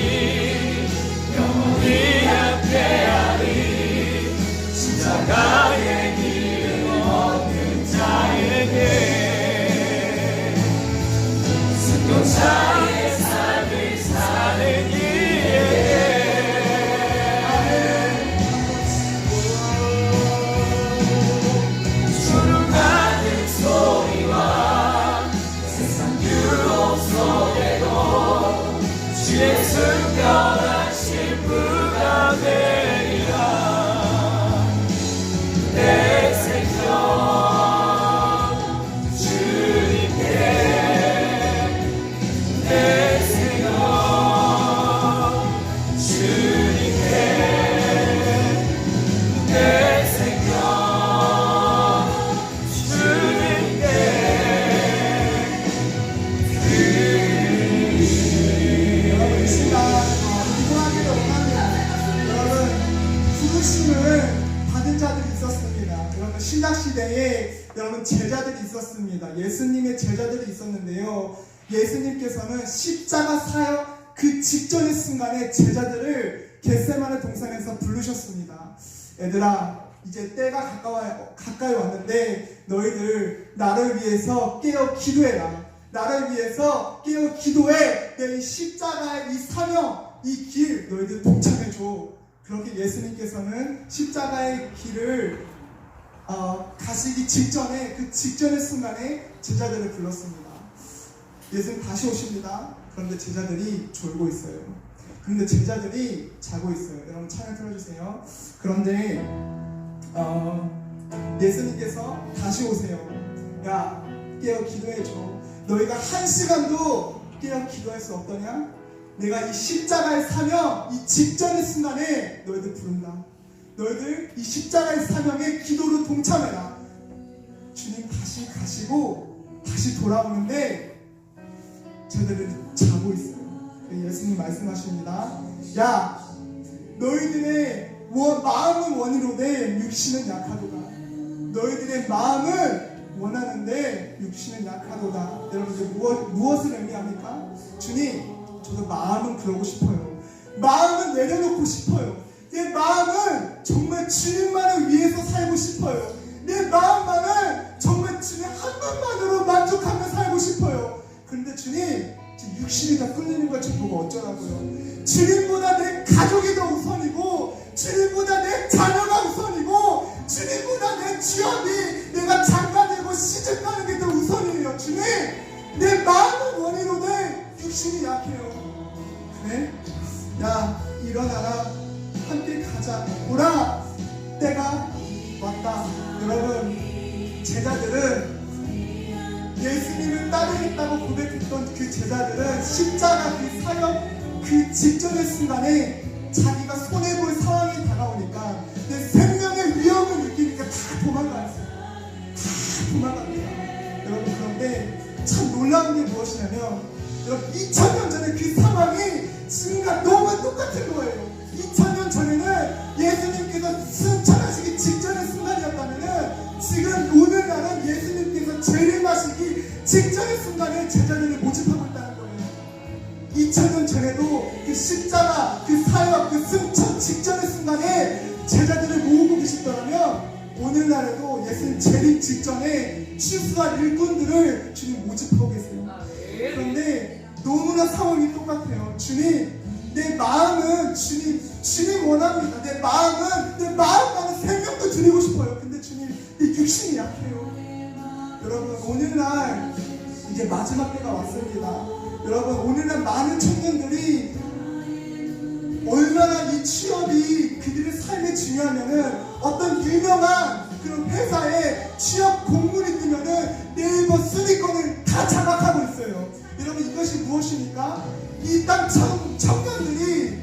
Speaker 2: 영원히 함께하리. 십자가의 길을 걷는 자에게 순교자의 삶을 사는 이에게 주룩하는 소리와 세상 유혹 속에도 주의 순결한 신부가 되리라. 내 생명 주님께 내 생명 주님께 내 생명 주님께
Speaker 1: 여러분 이 시간 기도하기를 원합니다. 여러분 부르심을 받은 자들이 있었습니다. 여러분 신약 시대에 여러분 제자들이 있었습니다. 예수님의 제자들이 있었는데요. 예수님께서는 십자가 사역 그 직전의 순간에 제자들을 겟세마네 동산에서 부르셨습니다. 얘들아, 이제 때가 가까이 왔는데 너희들 나를 위해서 깨어 기도해라. 나를 위해서 깨어 기도해. 내 이 십자가의 이 사명, 이 길 너희들 동참해줘. 그렇게 예수님께서는 십자가의 길을 가시기 직전에 그 직전의 순간에 제자들을 불렀습니다. 예수님 다시 오십니다. 그런데 제자들이 졸고 있어요. 그런데 제자들이 자고 있어요. 여러분 찬양 틀어주세요. 그런데 예수님께서 다시 오세요. 야, 깨어 기도해줘. 너희가 한 시간도 깨어 기도할 수 없더냐? 내가 이 십자가의 사명, 이 직전의 순간에 너희들 부른다. 너희들 이 십자가의 사명에 기도로 동참해라. 주님 다시 가시고 다시 돌아오는데 저들은 자고 있어요. 예수님 말씀하십니다. 야, 너희들의 마음은 원이로되 육신은 약하도다. 너희들의 마음은 원하는데 육신은 약하도다. 여러분들 무엇을 의미합니까? 주님, 저도 마음은 그러고 싶어요. 마음은 내려놓고 싶어요. 내 마음은 정말 주님만을 위해서 살고 싶어요. 내 마음만은 정말 주님 한 번만으로 만족하며 살고 싶어요. 그런데 주님, 육신이 다 끌리는 걸 좀 보고 어쩌라고요? 주님보다 내 가족이 더 우선이고, 주님보다 내 자녀가 우선이고, 주님보다 내 취업이, 내가 장가되고 시집 가는 게 더 우선이에요. 주님, 내 마음은 원이로되 육신이 약해요. 그래? 야, 일어나라. 함께 가자. 보라, 때가 왔다. 여러분, 제자들은 예수님을 따르겠다고 고백했던 그 제자들은 십자가 그 사역 그 직전의 순간에 자기가 손해볼 상황이 다가오니까 내 생명의 위협을 느끼니까 다 도망갔어요. 다 도망갑니다. 여러분, 그런데 참 놀라운 게 무엇이냐면, 여러분, 2000년 전에 그 상황이 지금과 너무 똑같은 거예요. 2000년 전에는 예수님께서 승천하시기 직전의 순간이었다면은 지금 오늘날은 예수님께서 재림하시기 직전의 순간에 제자들을 모집하고 있다는 거예요. 2000년 전에도 그 십자가, 그 사역, 그 승천 직전의 순간에 제자들을 모으고 계시더라면 오늘날에도 예수님 재림 직전에 추수할 일꾼들을 주님 모집하고 계세요. 그런데 너무나 상황이 똑같아요. 주님, 내 마음은 주님 원합니다. 내 마음만은 생명도 드리고 싶어요. 근데 주님, 내 육신이 약해요. 여러분, 오늘날 이제 마지막 때가 왔습니다. 여러분, 오늘날 많은 청년들이 얼마나 이 취업이 그들의 삶에 중요하면은 어떤 유명한 그런 회사에 취업 공문이 뜨면은 네이버 순위권을 다 장악하고 있어요. 여러분, 이것이 무엇입니까? 이 땅 청년들이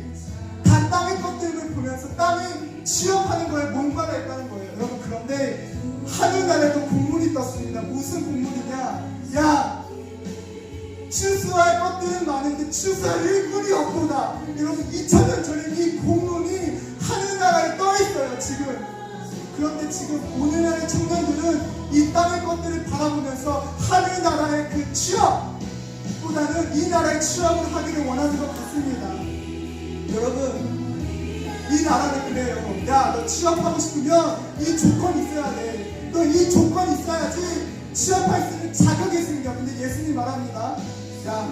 Speaker 1: 다 땅의 것들을 보면서 땅에 취업하는 거에 목마르 했다는 거예요. 여러분, 그런데 하늘나라에도 공문이 떴습니다. 무슨 공문이냐? 야, 추수할 것들은 많은데 추수할 일꾼이 없도다. 여러분, 2000년 전에 이 공문이 하늘나라에 떠 있어요. 지금. 그런데 지금 오늘날의 청년들은 이 땅의 것들을 바라보면서 하늘나라의 그 취업보다는 이 나라의 취업을 하기를 원하는 것 같습니다. 여러분, 이 나라는 그래요. 야, 너 취업하고 싶으면 이 조건이 있어야 돼. 너 이 조건이 있어야지 취업할 수 있는 자격이 생겨. 근데 예수님 말합니다. 야,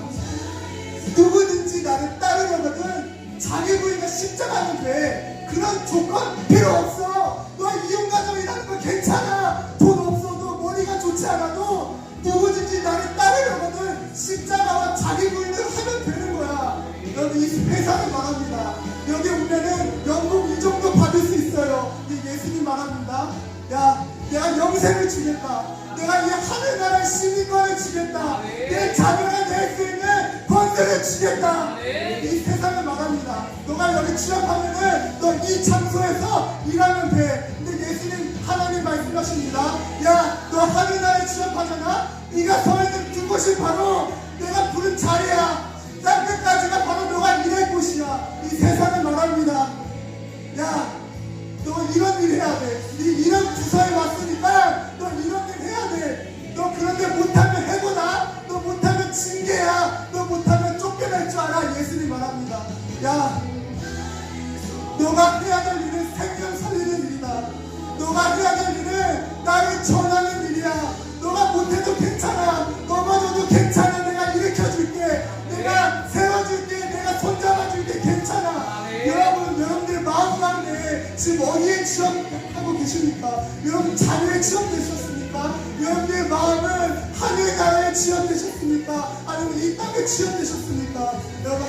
Speaker 1: 누구든지 나를 따르려거든 자기 부인과 십자가면 돼. 그런 조건 필요 없어. 너 이혼가정이라는 거 괜찮아. 돈 없어도 머리가 좋지 않아도 누구든지 나를 따르려거든 십자가와 자기 부인을 하면 되는 거야. 여러분, 이 회사는 말합니다. 여기 오면은 연봉 이 정도 받을 수 있어요. 근데 예수님 말합니다. 야, 내가 영생을 주겠다. 내가 이 하늘나라의 시민권을 주겠다. 내 자녀가 낼 수 있는 권세를 주겠다. 이 세상을 말합니다. 너가 여기 취업하면은 너 이 장소에서 일하면 돼. 근데 예수님 하나님 말씀하십니다. 야, 너 하늘나라에 취업하잖아. 네가 서 있는 그곳이 바로 내가 부른 자리야. 땅 끝까지가 바로 너가 일할 곳이야. 이 세상을 말합니다. 야, 너 이런 일 해야 돼. 네 이런 부서에 왔으니까 너 이런 일 해야 돼. 너 그런데 못하면 해보나? 너 못하면 징계야. 너 못하면 쫓겨날 줄 알아. 예수님 말합니다. 야, 너가 해야 될 일은 생명 살리는 일이다. 너가 해야 될 일은 나를 전하는 일이야. 너가 못해도 괜찮아. 넘어져도 괜찮아. 내가 일으켜줄게. 내가 세워줄게. 내가 손잡아줄게. 괜찮아. 여러분들 마음 가운데 지금 어디에 취업하고 계십니까? 여러분, 자녀에 취업되셨습니까? 여러분의 마음은 하늘나라에 취업되셨습니까? 아니면 이 땅에 취업되셨습니까? 여러분,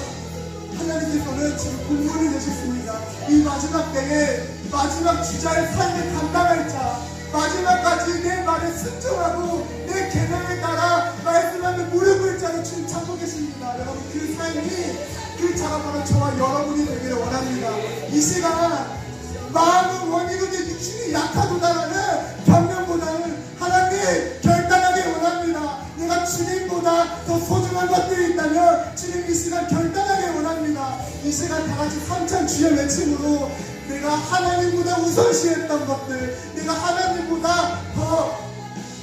Speaker 1: 하나님께서는 지금 공문을 내셨습니다. 이 마지막 때에 마지막 주자의 삶을 감당할 자, 마지막까지 내 말에 순종하고 내 계명에 따라 말씀하며 무릎 꿇자는 주님 찾고 계십니다. 여러분, 그 삶이 그 자가 바로 저와 여러분이 되기를 원합니다. 이 시간 마음은 원이는데 육신이 약하도다라는 변명보다는 하나님 결단하기 원합니다. 내가 주님보다 더 소중한 것들이 있다면 주님 이 시간 결단하기 원합니다. 이 시간 다 같이 삼창 주의 외침으로 내가 하나님보다 우선시했던 것들, 내가 하나님보다 더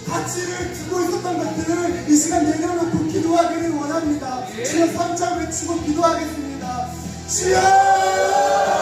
Speaker 1: 가치를 두고 있었던 것들을 이 시간 내려놓고 기도하기를 원합니다. 주여 삼창 외치고 기도하겠습니다. 주여!